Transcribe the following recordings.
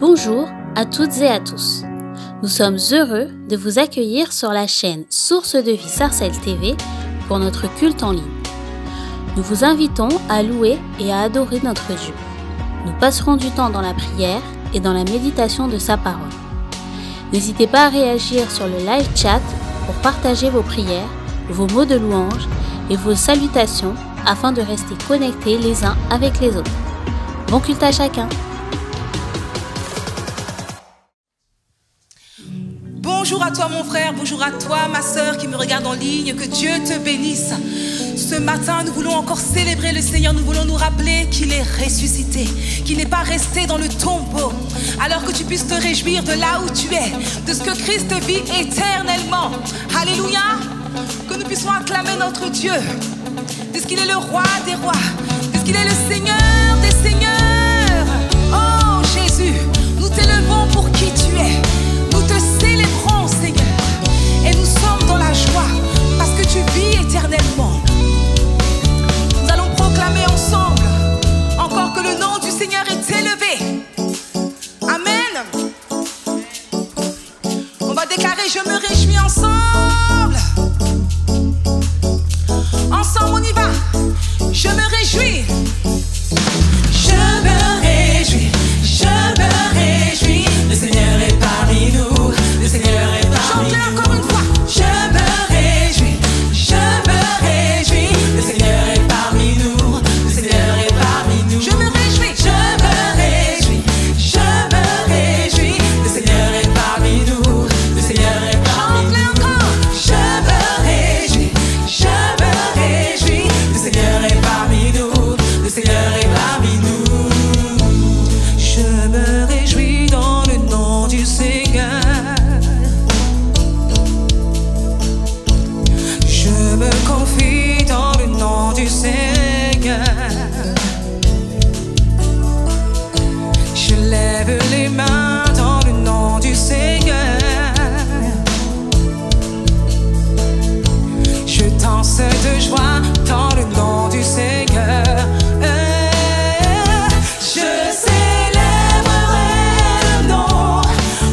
Bonjour à toutes et à tous. Nous sommes heureux de vous accueillir sur la chaîne Source de Vie Sarcelles TV pour notre culte en ligne. Nous vous invitons à louer et à adorer notre Dieu. Nous passerons du temps dans la prière et dans la méditation de sa parole. N'hésitez pas à réagir sur le live chat pour partager vos prières, vos mots de louange et vos salutations afin de rester connectés les uns avec les autres. Bon culte à chacun. Bonjour à toi mon frère, bonjour à toi ma sœur qui me regarde en ligne, que Dieu te bénisse. Ce matin, nous voulons encore célébrer le Seigneur, nous voulons nous rappeler qu'il est ressuscité, qu'il n'est pas resté dans le tombeau. Alors que tu puisses te réjouir de là où tu es, de ce que Christ vit éternellement. Alléluia. Que nous puissions acclamer notre Dieu, de ce qu'il est le roi des rois, de ce qu'il est le Seigneur des seigneurs. Oh Jésus, nous t'élevons pour qui tu es. Nous te célébrons, Seigneur, et nous sommes dans la joie parce que tu vis éternellement. Nous allons proclamer ensemble encore que le nom du Seigneur est élevé. Amen. On va déclarer: je me réjouis ensemble. Ensemble, on y va. Je me réjouis. Je me réjouis. Je me réjouis. Le Seigneur est parmi nous. Le Seigneur est parmi nous. Chantez encore une fois. Je me réjouis. Je me réjouis. Le Seigneur est parmi nous. Le Seigneur est parmi nous. Je me réjouis. Je me réjouis. Je me réjouis. Le Seigneur est parmi nous. Le Seigneur est parmi nous. Chantez encore. Je me réjouis. Je me réjouis. Le Seigneur est parmi nous. Le Seigneur est parmi nous. Je me réjouis dans le nom du Seigneur. Je me confie dans le nom du Seigneur. Je lève les mains dans le nom du Seigneur. Je danse de joie dans le nom du Seigneur. Je célébrerai le nom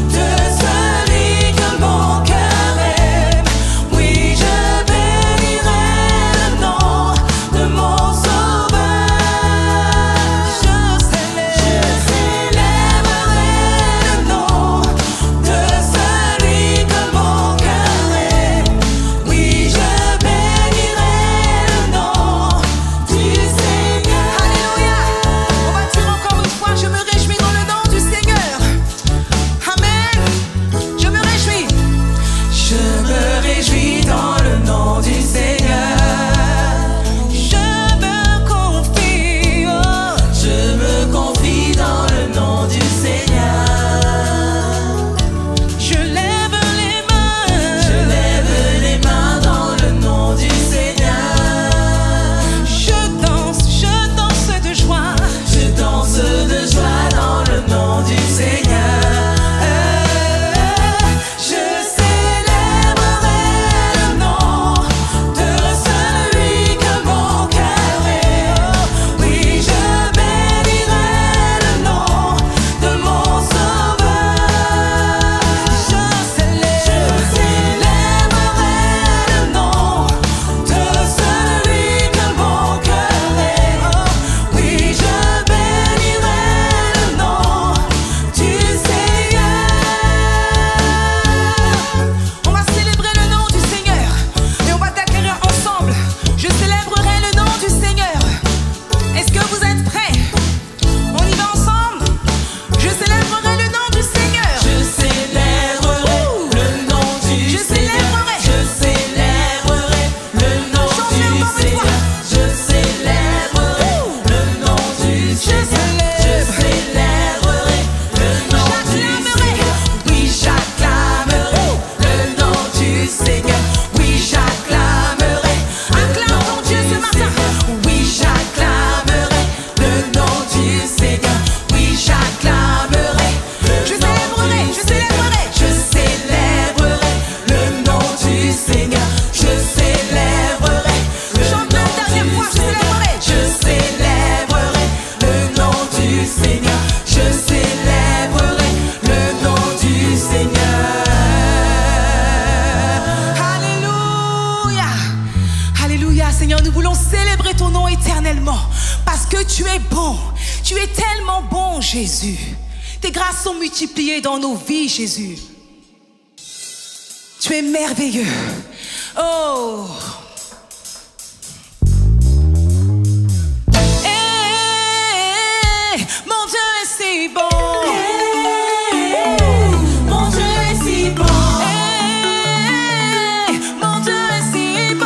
de celui que mon cœur aime. Oui, je bénirai le nom de mon sauveur. Je célébrerai que tu es bon. Tu es tellement bon, Jésus. Tes grâces sont multipliées dans nos vies, Jésus. Tu es merveilleux. Oh. Hey, mon Dieu est si bon. Mon Dieu est si bon. Hey, mon Dieu est si bon.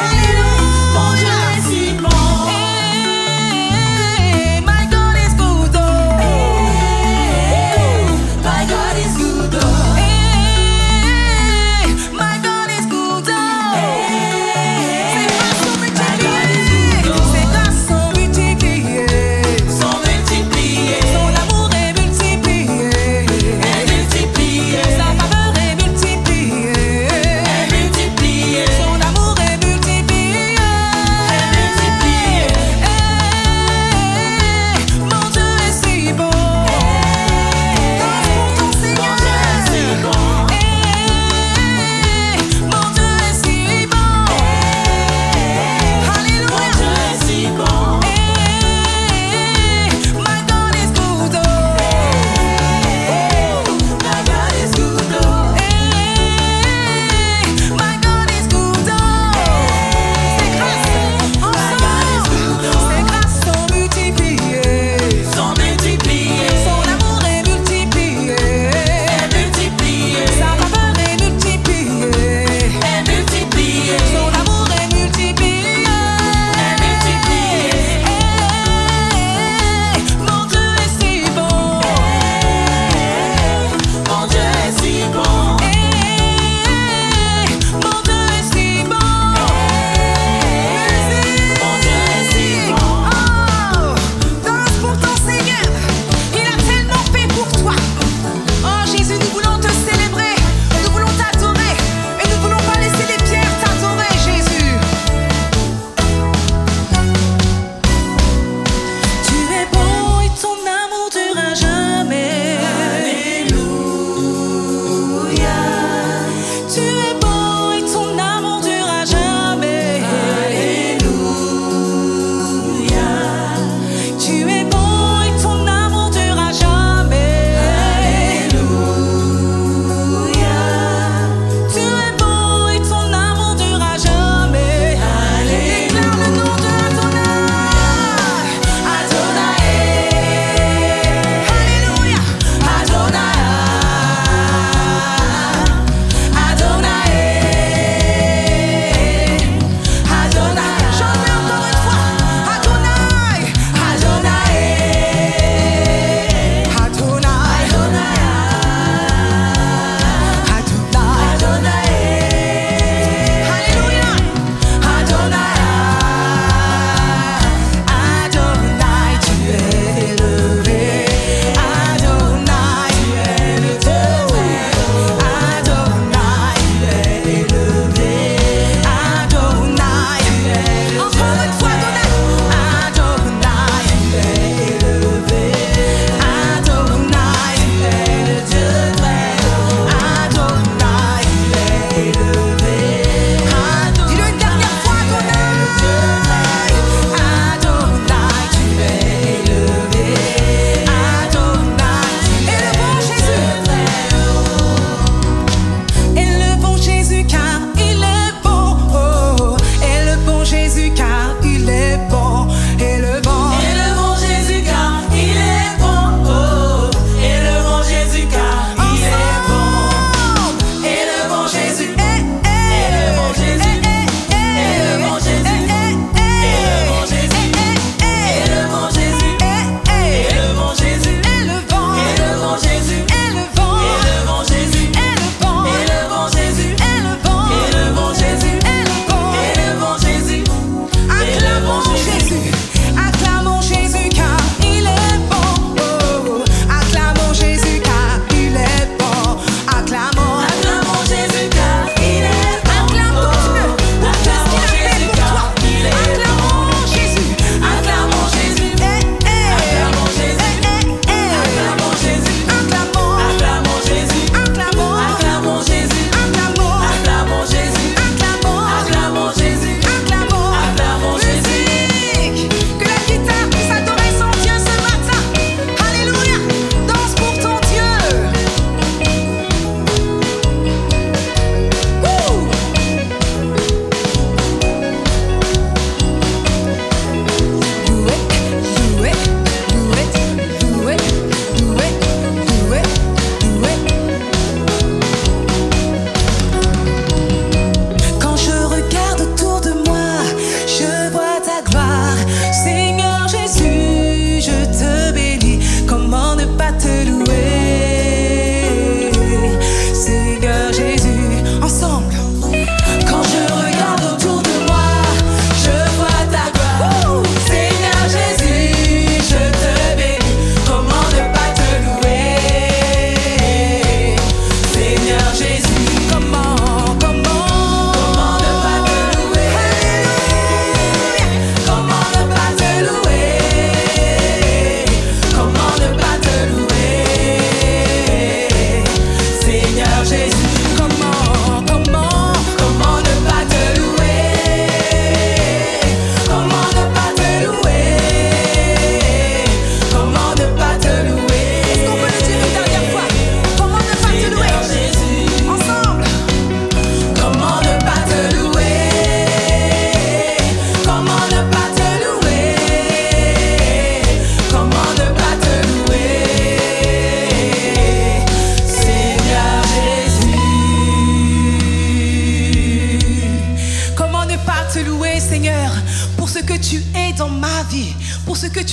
Alléluia. Mon Dieu est si bon. Hey, my God is good. Oh. My God is good. Oh. My God is good. Ses grâces sont multipliées. Sont multipliées.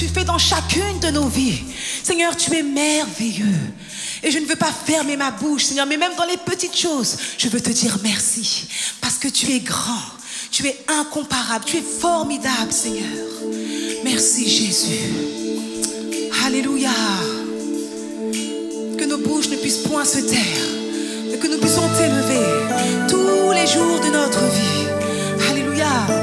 tu fais dans chacune de nos vies. Seigneur, tu es merveilleux. Et je ne veux pas fermer ma bouche, Seigneur, mais même dans les petites choses, je veux te dire merci. Parce que tu es grand, tu es incomparable, tu es formidable, Seigneur. Merci, Jésus. Alléluia. Que nos bouches ne puissent point se taire, mais que nous puissions t'élever tous les jours de notre vie. Alléluia.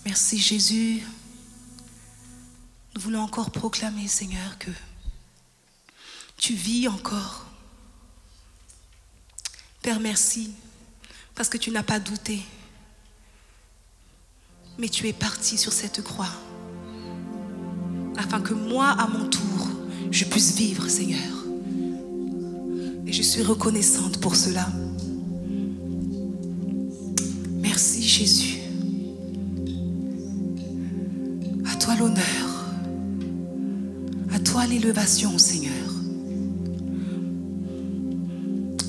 Merci Jésus. Nous voulons encore proclamer, Seigneur, que tu vis encore. Père, merci, parce que tu n'as pas douté, mais tu es parti sur cette croix, afin que moi, à mon tour, je puisse vivre, Seigneur. Et je suis reconnaissante pour cela. Merci Jésus. À toi l'honneur. À toi l'élévation, Seigneur.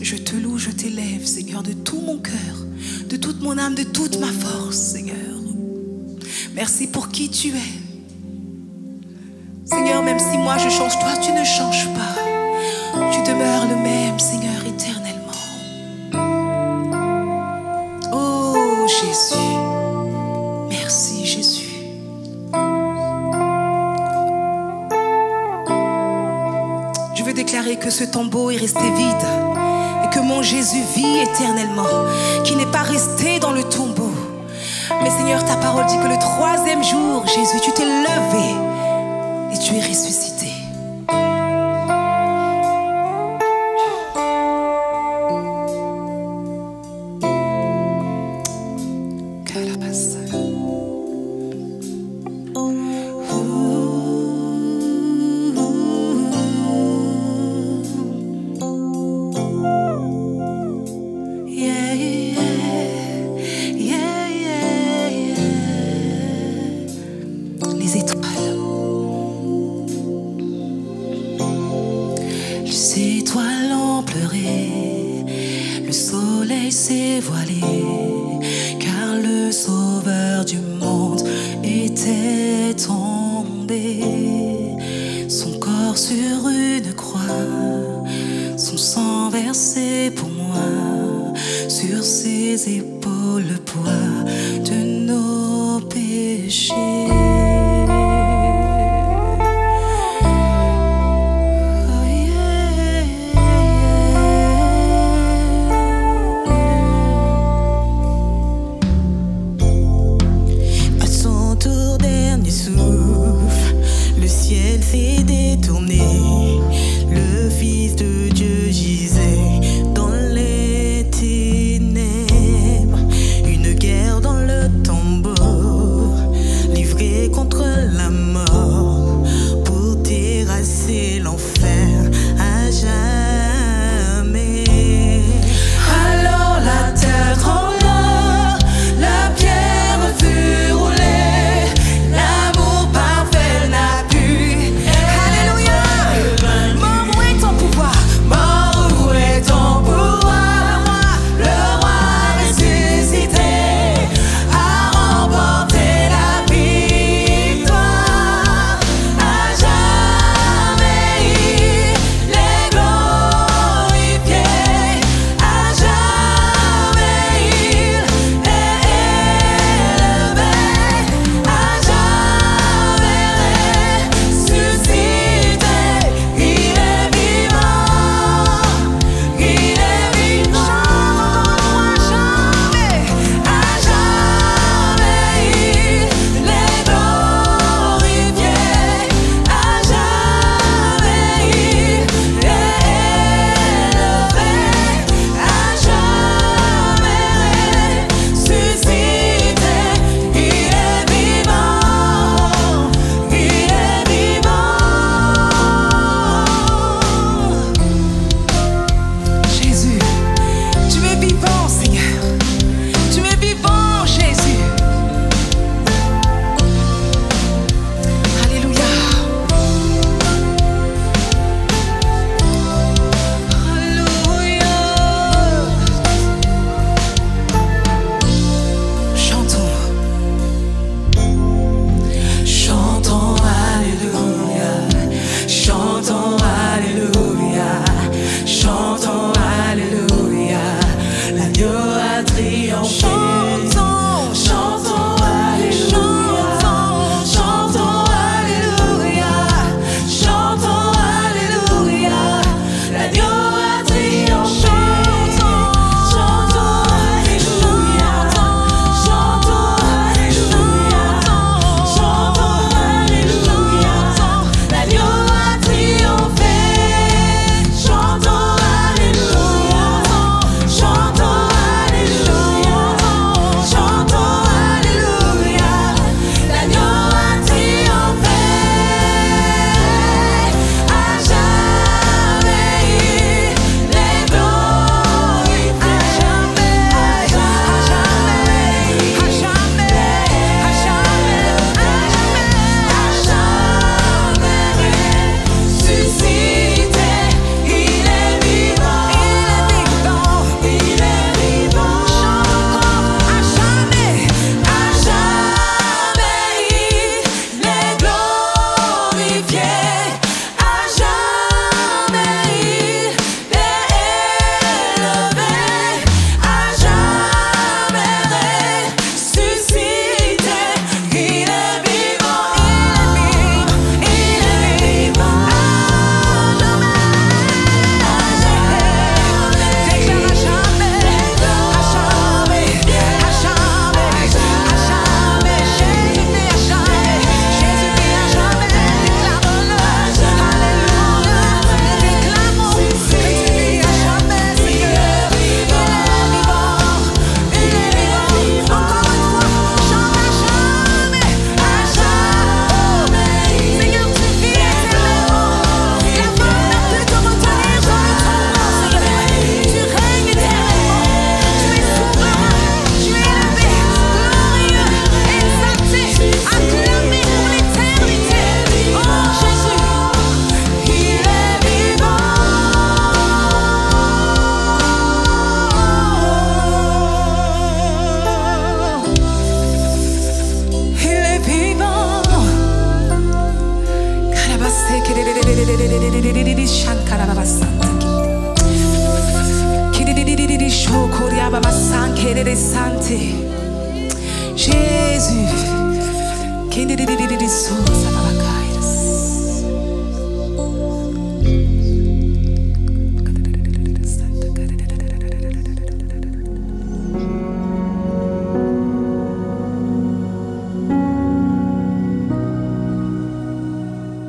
Je te loue, je t'élève, Seigneur, de tout mon cœur, de toute mon âme, de toute ma force, Seigneur. Merci pour qui tu es. Seigneur, même si moi je change, toi tu ne changes pas. Tu demeures le même, Seigneur, éternellement. Oh Jésus, merci Jésus. Je veux déclarer que ce tombeau est resté vide et que mon Jésus vit éternellement, qu'il n'est pas resté dans le tombeau. Mais Seigneur, ta parole dit que le 3e jour, Jésus, tu t'es levé et tu es ressuscité. Livré Jésus.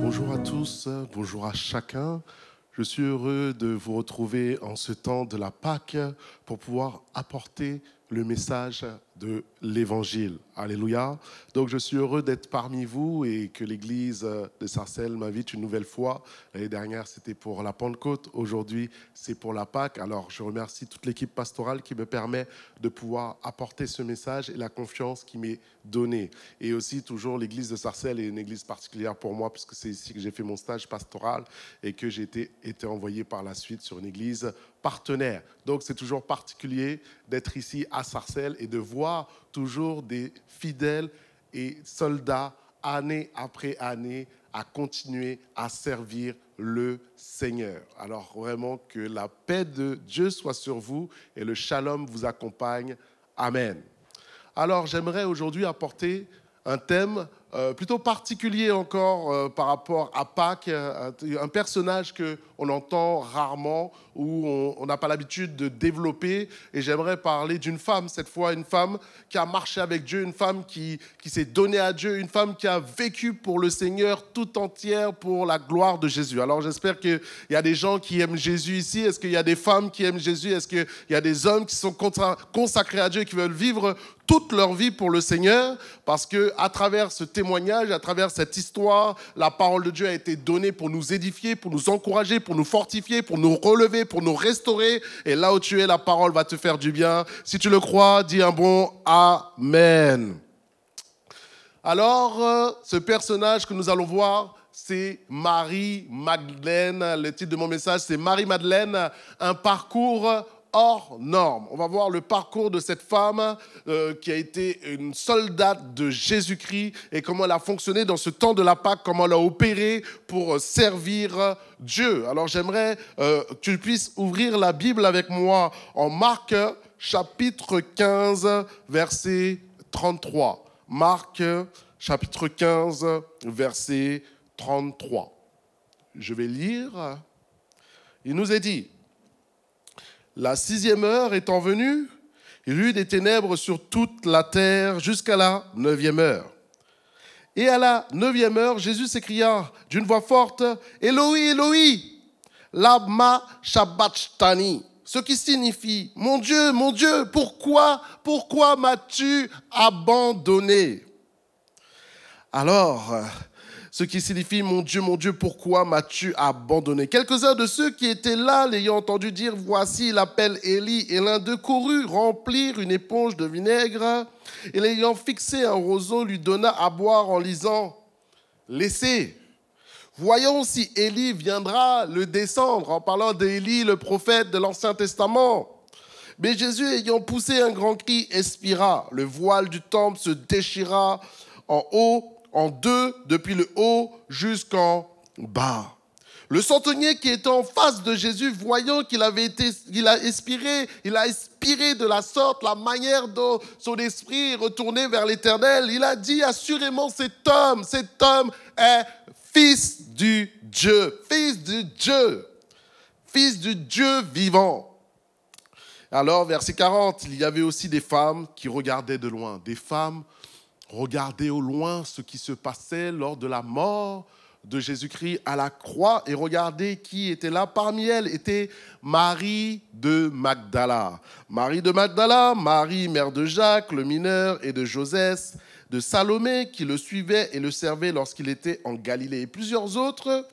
Bonjour à tous, bonjour à chacun. Je suis heureux de vous retrouver en ce temps de la Pâque pour pouvoir apporter le message de l'Évangile. Alléluia. Donc je suis heureux d'être parmi vous et que l'Église de Sarcelles m'invite une nouvelle fois. L'année dernière, c'était pour la Pentecôte. Aujourd'hui, c'est pour la Pâque. Alors je remercie toute l'équipe pastorale qui me permet de pouvoir apporter ce message et la confiance qui m'est donnée. Et aussi, toujours, l'Église de Sarcelles est une église particulière pour moi puisque c'est ici que j'ai fait mon stage pastoral et que j'ai été envoyé par la suite sur une église partenaire. Donc c'est toujours particulier d'être ici à Sarcelles et de voir toujours des fidèles et soldats, année après année, à continuer à servir le Seigneur. Alors vraiment que la paix de Dieu soit sur vous et le shalom vous accompagne. Amen. Alors j'aimerais aujourd'hui apporter un thème plutôt particulier encore par rapport à Pâques, un personnage qu'on entend rarement ou on n'a pas l'habitude de développer. Et j'aimerais parler d'une femme, cette fois une femme qui a marché avec Dieu, une femme qui s'est donnée à Dieu, une femme qui a vécu pour le Seigneur tout entière pour la gloire de Jésus. Alors j'espère qu'il y a des gens qui aiment Jésus ici. Est-ce qu'il y a des femmes qui aiment Jésus? Est-ce qu'il y a des hommes qui sont consacrés à Dieu et qui veulent vivre toute leur vie pour le Seigneur? Parce qu'à travers ce témoignage, à travers cette histoire, la parole de Dieu a été donnée pour nous édifier, pour nous encourager, pour nous fortifier, pour nous relever, pour nous restaurer. Et là où tu es, la parole va te faire du bien. Si tu le crois, dis un bon Amen. Alors, ce personnage que nous allons voir, c'est Marie-Madeleine. Le titre de mon message, c'est Marie-Madeleine, un parcours hors norme. On va voir le parcours de cette femme qui a été une soldate de Jésus-Christ et comment elle a fonctionné dans ce temps de la Pâque, comment elle a opéré pour servir Dieu. Alors j'aimerais que tu puisses ouvrir la Bible avec moi en Marc chapitre 15, verset 33. Marc chapitre 15, verset 33. Je vais lire. Il nous est dit: la 6e heure étant venue, il y eut des ténèbres sur toute la terre jusqu'à la 9e heure. Et à la 9e heure, Jésus s'écria d'une voix forte: Eloi, Eloi, lama sabachthani, ce qui signifie: mon Dieu, pourquoi m'as-tu abandonné? Alors, ce qui signifie: mon Dieu, pourquoi m'as-tu abandonné? Quelques-uns de ceux qui étaient là, l'ayant entendu dire: voici, il appelle Élie. Et l'un d'eux courut remplir une éponge de vinaigre et l'ayant fixé un roseau, lui donna à boire en disant: laissez, voyons si Élie viendra le descendre, en parlant d'Élie, le prophète de l'Ancien Testament. Mais Jésus, ayant poussé un grand cri, expira. Le voile du temple se déchira en deux, depuis le haut jusqu'en bas. Le centenier qui était en face de Jésus, voyant qu'il a expiré de la sorte, la manière dont son esprit est retourné vers l'Éternel, il a dit: assurément cet homme est fils du Dieu, fils du Dieu vivant. Alors, verset 40, il y avait aussi des femmes qui regardaient de loin, des femmes regardaient au loin ce qui se passait lors de la mort de Jésus-Christ à la croix et regardez qui était là. Parmi elles était Marie de Magdala. Marie de Magdala, Marie, mère de Jacques, le mineur, et de Joseph, de Salomé, qui le suivait et le servait lorsqu'il était en Galilée. Et plusieurs autres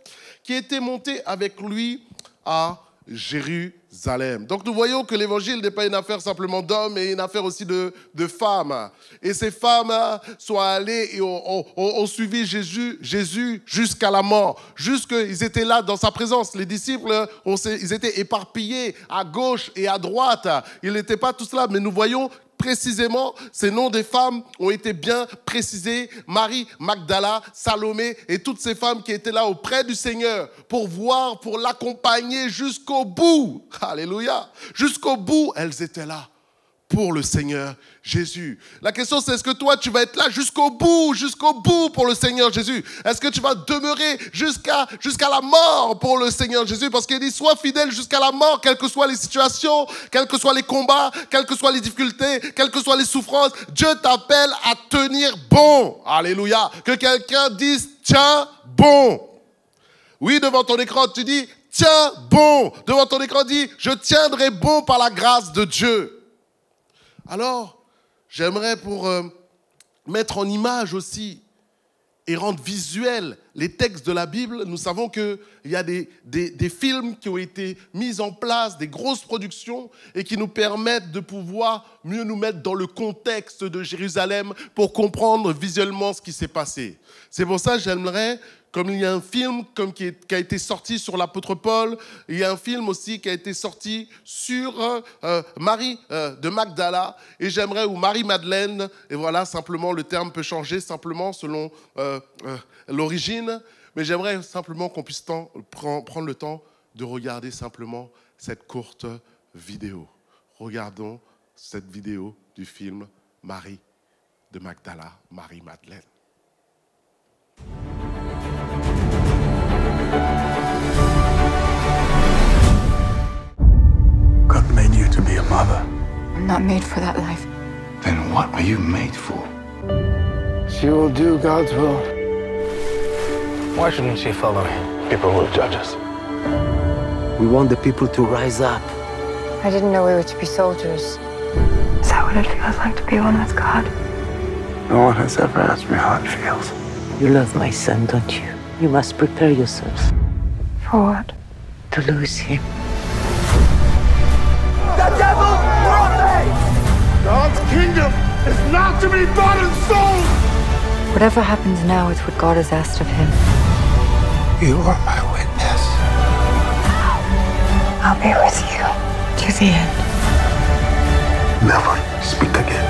qui étaient montés avec lui à Jérusalem. Donc nous voyons que l'évangile n'est pas une affaire simplement d'hommes, mais une affaire aussi de femmes. Et ces femmes sont allées et ont suivi Jésus jusqu'à la mort. Jusqu'ils étaient là dans sa présence. Les disciples, ils étaient éparpillés à gauche et à droite. Ils n'étaient pas tous là, mais nous voyons précisément, ces noms des femmes ont été bien précisés. Marie, Magdala, Salomé et toutes ces femmes qui étaient là auprès du Seigneur pour voir, pour l'accompagner jusqu'au bout. Alléluia. Jusqu'au bout, elles étaient là pour le Seigneur Jésus. La question, c'est est-ce que toi, tu vas être là jusqu'au bout pour le Seigneur Jésus? Est-ce que tu vas demeurer jusqu'à la mort pour le Seigneur Jésus? Parce qu'il dit, sois fidèle jusqu'à la mort, quelles que soient les situations, quels que soient les combats, quelles que soient les difficultés, quelles que soient les souffrances. Dieu t'appelle à tenir bon. Alléluia. Que quelqu'un dise, tiens bon. Oui, devant ton écran, tu dis, tiens bon. Devant ton écran, dis, je tiendrai bon par la grâce de Dieu. Alors, j'aimerais pour mettre en image aussi et rendre visuel les textes de la Bible, nous savons qu'il y a des films qui ont été mis en place, des grosses productions et qui nous permettent de pouvoir mieux nous mettre dans le contexte de Jérusalem pour comprendre visuellement ce qui s'est passé. C'est pour ça que j'aimerais, comme il y a un film qui a été sorti sur l'apôtre Paul, il y a un film aussi qui a été sorti sur Marie de Magdala, et j'aimerais, ou Marie-Madeleine, et voilà, simplement le terme peut changer simplement selon l'origine, mais j'aimerais simplement qu'on puisse prendre le temps de regarder simplement cette courte vidéo. Regardons cette vidéo du film Marie de Magdala, Marie-Madeleine. God made you to be a mother. I'm not made for that life. Then what are you made for? She will do God's will. Why shouldn't she follow people who judge us? We want the people to rise up. I didn't know we were to be soldiers. Is that what it feels like to be one with God? No one has ever asked me how it feels. You love my son, don't you? You must prepare yourself For what? to lose him. The devil God's kingdom is not to be bought and sold. Whatever happens now is what God has asked of him. You are my witness. I'll be with you to the end. Never speak again.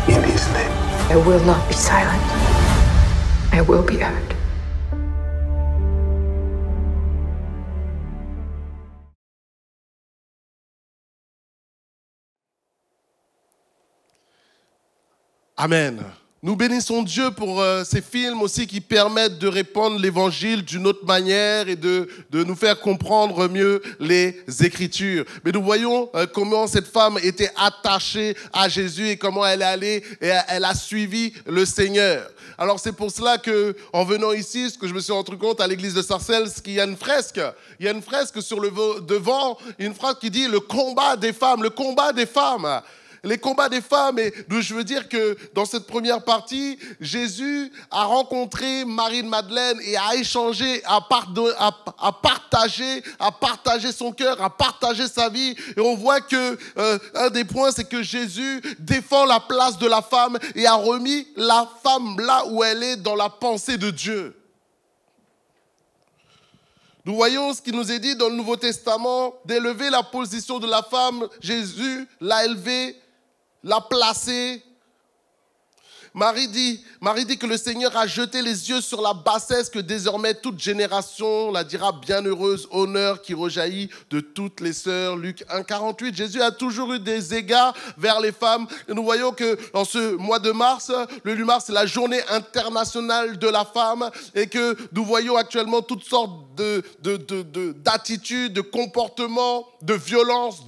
In his name. I will not be silent. I will be heard. Amen. Nous bénissons Dieu pour ces films aussi qui permettent de répandre l'évangile d'une autre manière et de nous faire comprendre mieux les Écritures. Mais nous voyons comment cette femme était attachée à Jésus et comment elle est allée et elle a suivi le Seigneur. Alors c'est pour cela qu'en venant ici, ce que je me suis rendu compte à l'église de Sarcelles, c'est qu'il y a une fresque. Il y a une fresque sur le devant, une phrase qui dit « Le combat des femmes, le combat des femmes ». Les combats des femmes, et je veux dire que dans cette première partie, Jésus a rencontré Marie de Madeleine et a échangé, a partagé son cœur, a partagé sa vie. Et on voit que un des points, c'est que Jésus défend la place de la femme et a remis la femme là où elle est dans la pensée de Dieu. Nous voyons ce qui nous est dit dans le Nouveau Testament, d'élever la position de la femme. Jésus l'a élevée, l'a placée. Marie dit que le Seigneur a jeté les yeux sur la bassesse, que désormais toute génération la dira bienheureuse, honneur qui rejaillit de toutes les sœurs. Luc 1,48. Jésus a toujours eu des égards vers les femmes. Et nous voyons que dans ce mois de mars, le 8 mars, c'est la journée internationale de la femme et que nous voyons actuellement toutes sortes d'attitudes, de comportements, de violences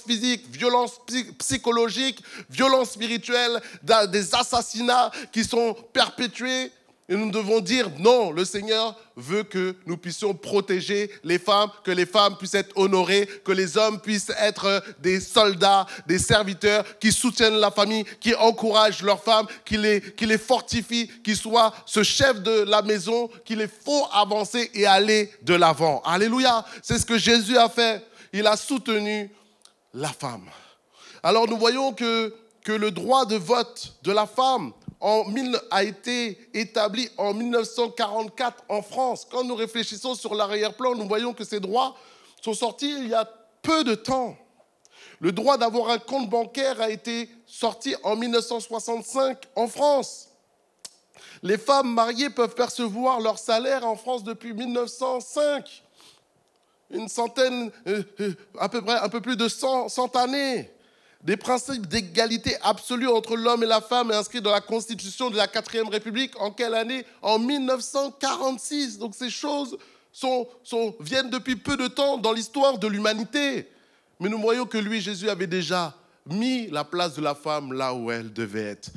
physiques, violences psychologiques, violences spirituelles, des assassinats qui sont perpétués. Et nous devons dire non, le Seigneur veut que nous puissions protéger les femmes, que les femmes puissent être honorées, que les hommes puissent être des soldats, des serviteurs qui soutiennent la famille, qui encouragent leurs femmes, qui les fortifient, qui soient ce chef de la maison, qui les font avancer et aller de l'avant. Alléluia, c'est ce que Jésus a fait. Il a soutenu la femme. Alors nous voyons que le droit de vote de la femme a été établi en 1944 en France. Quand nous réfléchissons sur l'arrière-plan, nous voyons que ces droits sont sortis il y a peu de temps. Le droit d'avoir un compte bancaire a été sorti en 1965 en France. Les femmes mariées peuvent percevoir leur salaire en France depuis 1905. Une centaine, à peu près, un peu plus de 100 années. Des principes d'égalité absolue entre l'homme et la femme est inscrit dans la Constitution de la 4e République. En quelle année? En 1946. Donc ces choses viennent depuis peu de temps dans l'histoire de l'humanité. Mais nous voyons que lui, Jésus, avait déjà mis la place de la femme là où elle devait être.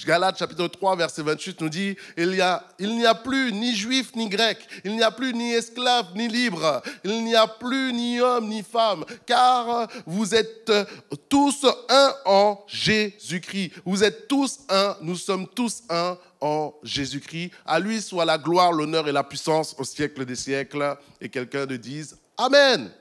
Galates chapitre 3, verset 28 nous dit « Il n'y a plus ni juif ni grec, il n'y a plus ni esclave ni libre, il n'y a plus ni homme ni femme, car vous êtes tous un en Jésus-Christ. Vous êtes tous un, nous sommes tous un en Jésus-Christ. À lui soit la gloire, l'honneur et la puissance au siècle des siècles. » Et quelqu'un de dise « Amen ».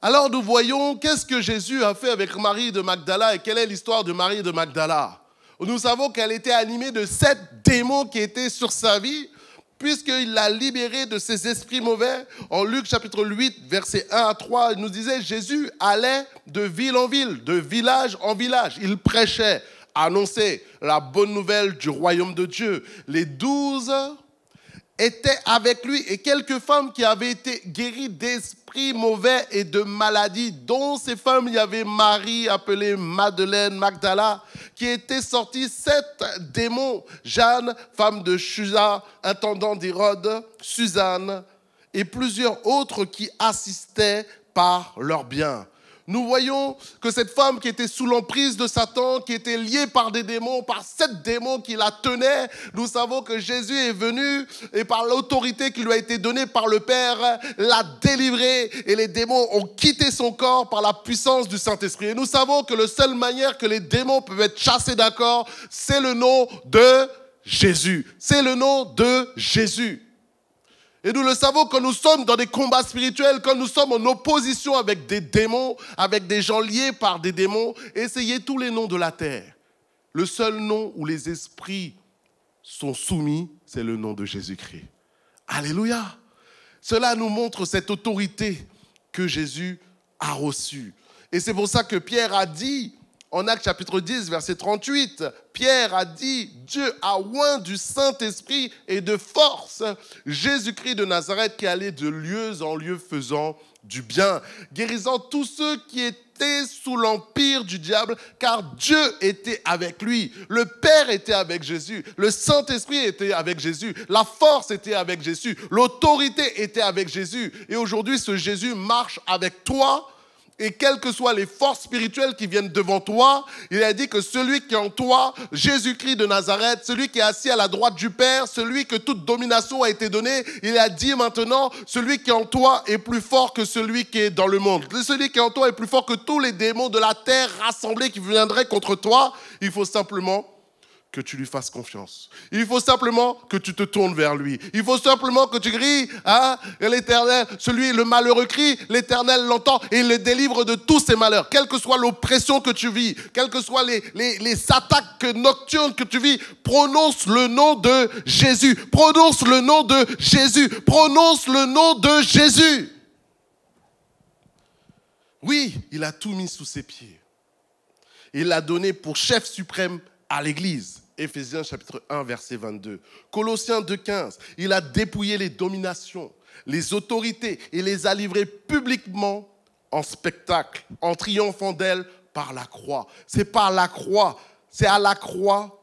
Alors nous voyons qu'est-ce que Jésus a fait avec Marie de Magdala et quelle est l'histoire de Marie de Magdala. Nous savons qu'elle était animée de 7 démons qui étaient sur sa vie, puisqu'il l'a libérée de ses esprits mauvais. En Luc chapitre 8, versets 1 à 3, il nous disait Jésus allait de ville en ville, de village en village. Il prêchait, annonçait la bonne nouvelle du royaume de Dieu. Les 12 étaient avec lui et quelques femmes qui avaient été guéries d'esprits mauvais et de maladies, dont ces femmes, il y avait Marie, appelée Madeleine, Magdala, qui était sortie 7 démons, Jeanne, femme de Chuza, intendant d'Hérode, Suzanne, et plusieurs autres qui assistaient par leurs biens. Nous voyons que cette femme qui était sous l'emprise de Satan, qui était liée par des démons, par 7 démons qui la tenaient, nous savons que Jésus est venu et par l'autorité qui lui a été donnée par le Père, l'a délivrée et les démons ont quitté son corps par la puissance du Saint-Esprit. Et nous savons que la seule manière que les démons peuvent être chassés d'un corps, c'est le nom de Jésus. C'est le nom de Jésus. Et nous le savons quand nous sommes dans des combats spirituels, quand nous sommes en opposition avec des démons, avec des gens liés par des démons, essayez tous les noms de la terre. Le seul nom où les esprits sont soumis, c'est le nom de Jésus-Christ. Alléluia! Cela nous montre cette autorité que Jésus a reçue. Et c'est pour ça que Pierre a dit, en Actes chapitre 10, verset 38, Pierre a dit, Dieu a oint du Saint-Esprit et de force Jésus-Christ de Nazareth qui allait de lieu en lieu faisant du bien, guérissant tous ceux qui étaient sous l'empire du diable, car Dieu était avec lui. Le Père était avec Jésus, le Saint-Esprit était avec Jésus, la force était avec Jésus, l'autorité était avec Jésus. Et aujourd'hui, ce Jésus marche avec toi. Et quelles que soient les forces spirituelles qui viennent devant toi, il a dit que celui qui est en toi, Jésus-Christ de Nazareth, celui qui est assis à la droite du Père, celui que toute domination a été donnée, il a dit maintenant, celui qui est en toi est plus fort que celui qui est dans le monde. Celui qui est en toi est plus fort que tous les démons de la terre rassemblés qui viendraient contre toi. Il faut simplement que tu lui fasses confiance. Il faut simplement que tu te tournes vers lui. Il faut simplement que tu cries, hein, l'Éternel, le malheureux crie, l'Éternel l'entend et il le délivre de tous ses malheurs. Quelle que soit l'oppression que tu vis, quelles que soient les attaques nocturnes que tu vis, prononce le nom de Jésus. Prononce le nom de Jésus. Prononce le nom de Jésus. Oui, il a tout mis sous ses pieds. Il l'a donné pour chef suprême à l'Église. Éphésiens chapitre 1, verset 22. Colossiens 2, 15. Il a dépouillé les dominations, les autorités et les a livrées publiquement en spectacle, en triomphant d'elles par la croix. C'est par la croix, c'est à la croix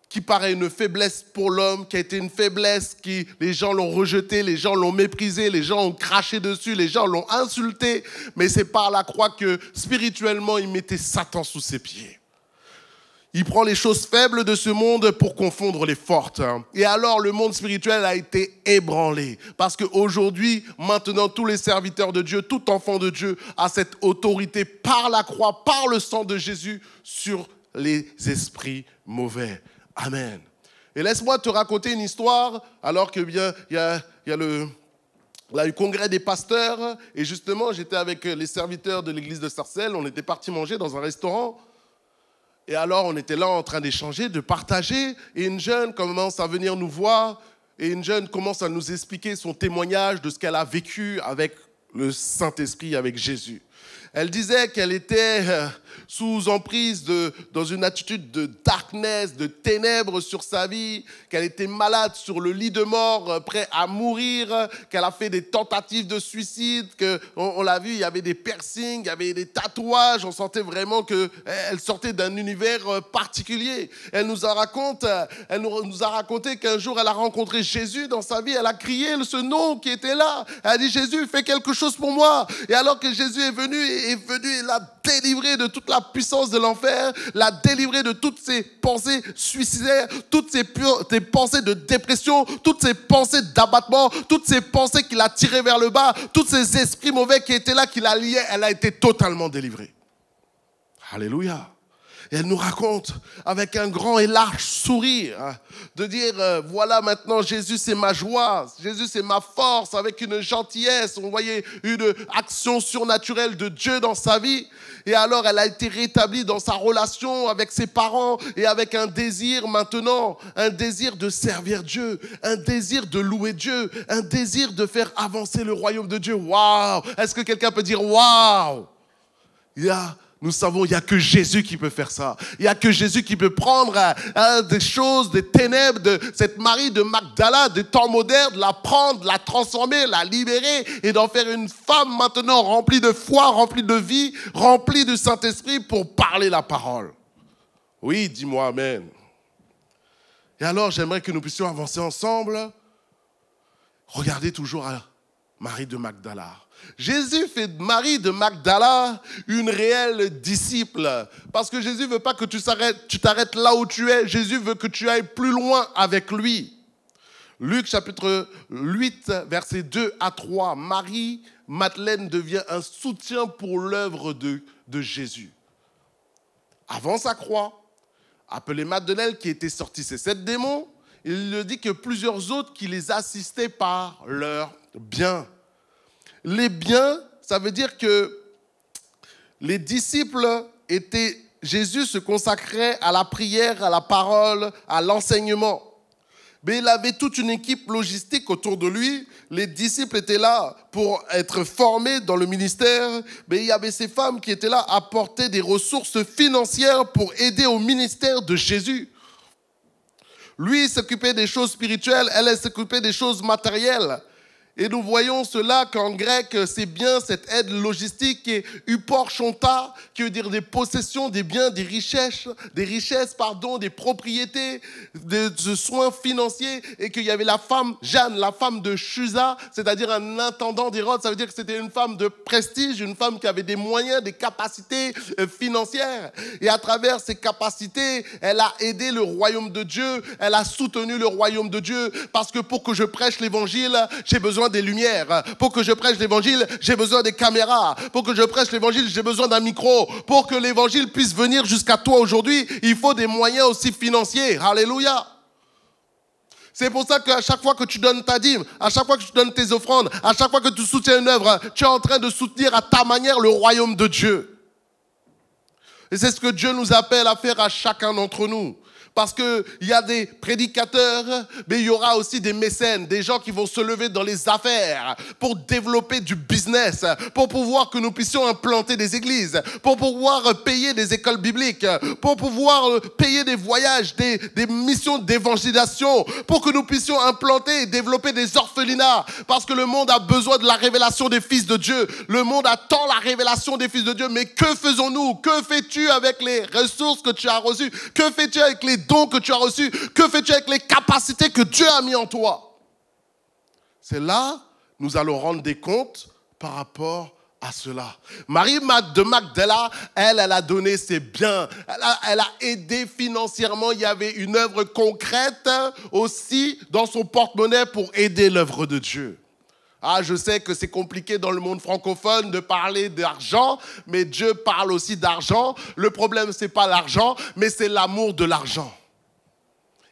qui paraît une faiblesse pour l'homme, qui a été une faiblesse, les gens l'ont rejeté, les gens l'ont méprisé, les gens ont craché dessus, les gens l'ont insulté. Mais c'est par la croix que spirituellement, il mettait Satan sous ses pieds. Il prend les choses faibles de ce monde pour confondre les fortes. Et alors, le monde spirituel a été ébranlé. Parce qu'aujourd'hui, maintenant, tous les serviteurs de Dieu, tout enfant de Dieu a cette autorité par la croix, par le sang de Jésus, sur les esprits mauvais. Amen. Et laisse-moi te raconter une histoire, alors que bien, il y a le congrès des pasteurs. Et justement, j'étais avec les serviteurs de l'église de Sarcelles. On était partis manger dans un restaurant. Et alors, on était là en train d'échanger, de partager. Et une jeune commence à venir nous voir. Et une jeune commence à nous expliquer son témoignage de ce qu'elle a vécu avec le Saint-Esprit, avec Jésus. Elle disait qu'elle était sous emprise dans une attitude de darkness, de ténèbres sur sa vie, qu'elle était malade sur le lit de mort, prêt à mourir, qu'elle a fait des tentatives de suicide, qu'on l'a vu, il y avait des piercings, il y avait des tatouages, on sentait vraiment qu'elle sortait d'un univers particulier. Elle nous a raconté qu'un jour elle a rencontré Jésus dans sa vie, elle a crié ce nom qui était là. Elle a dit, Jésus, fais quelque chose pour moi. Et alors que Jésus est venu, il l'a délivré de toute la puissance de l'enfer, l'a délivré de toutes ses pensées suicidaires, toutes ses pensées de dépression, toutes ses pensées d'abattement, toutes ses pensées qu'il a tirées vers le bas, tous ces esprits mauvais qui étaient là, qu'il a liés, elle a été totalement délivrée. Alléluia. Et elle nous raconte avec un grand et large sourire de dire, voilà maintenant Jésus c'est ma joie, Jésus c'est ma force, avec une gentillesse. On voyait une action surnaturelle de Dieu dans sa vie. Et alors elle a été rétablie dans sa relation avec ses parents et avec un désir maintenant, un désir de servir Dieu, un désir de louer Dieu, un désir de faire avancer le royaume de Dieu. Waouh! Est-ce que quelqu'un peut dire waouh? Nous savons, il n'y a que Jésus qui peut faire ça. Il n'y a que Jésus qui peut prendre des choses, des ténèbres de cette Marie de Magdala, des temps modernes, la prendre, la transformer, la libérer et d'en faire une femme maintenant remplie de foi, remplie de vie, remplie du Saint-Esprit pour parler la parole. Oui, dis-moi amen. Et alors, j'aimerais que nous puissions avancer ensemble. Regardez toujours à Marie de Magdala. Jésus fait de Marie de Magdala une réelle disciple. Parce que Jésus ne veut pas que tu t'arrêtes là où tu es. Jésus veut que tu ailles plus loin avec lui. Luc chapitre 8, versets 2 à 3. Marie-Madeleine devient un soutien pour l'œuvre de Jésus. Avant sa croix, appelée Madeleine, qui était sortie ces 7 démons, il le dit que plusieurs autres qui les assistaient par leurs biens. Les biens, ça veut dire que les disciples Jésus se consacrait à la prière, à la parole, à l'enseignement. Mais il avait toute une équipe logistique autour de lui. Les disciples étaient là pour être formés dans le ministère. Mais il y avait ces femmes qui étaient là à apporter des ressources financières pour aider au ministère de Jésus. Lui, il s'occupait des choses spirituelles, elle s'occupait des choses matérielles. Et nous voyons cela qu'en grec, c'est bien cette aide logistique qui est uporchonta, qui veut dire des possessions, des biens, des richesses, des propriétés, des soins financiers. Et qu'il y avait la femme Jeanne, la femme de Chusa, c'est-à-dire un intendant d'Hérode. Ça veut dire que c'était une femme de prestige, une femme qui avait des moyens, des capacités financières. Et à travers ces capacités, elle a aidé le royaume de Dieu, elle a soutenu le royaume de Dieu. Parce que pour que je prêche l'évangile, j'ai besoin des lumières. Pour que je prêche l'évangile, j'ai besoin des caméras. Pour que je prêche l'évangile, j'ai besoin d'un micro. Pour que l'évangile puisse venir jusqu'à toi aujourd'hui, il faut des moyens aussi financiers. Alléluia. C'est pour ça qu'à chaque fois que tu donnes ta dîme, à chaque fois que tu donnes tes offrandes, à chaque fois que tu soutiens une œuvre, tu es en train de soutenir à ta manière le royaume de Dieu. Et c'est ce que Dieu nous appelle à faire à chacun d'entre nous. Parce qu'il y a des prédicateurs, mais il y aura aussi des mécènes, des gens qui vont se lever dans les affaires pour développer du business, pour pouvoir que nous puissions implanter des églises, pour pouvoir payer des écoles bibliques, pour pouvoir payer des voyages, des missions d'évangélisation, pour que nous puissions implanter et développer des orphelinats. Parce que le monde a besoin de la révélation des fils de Dieu. Le monde attend la révélation des fils de Dieu. Mais que faisons-nous? Que fais-tu avec les ressources que tu as reçues? Que fais-tu avec les dons que tu as reçus? Que fais-tu avec les capacités que Dieu a mis en toi? C'est là, nous allons rendre des comptes par rapport à cela. Marie de Magdala, elle a donné ses biens. Elle a aidé financièrement. Il y avait une œuvre concrète aussi dans son porte-monnaie pour aider l'œuvre de Dieu. Ah, je sais que c'est compliqué dans le monde francophone de parler d'argent, mais Dieu parle aussi d'argent. Le problème, ce n'est pas l'argent, mais c'est l'amour de l'argent.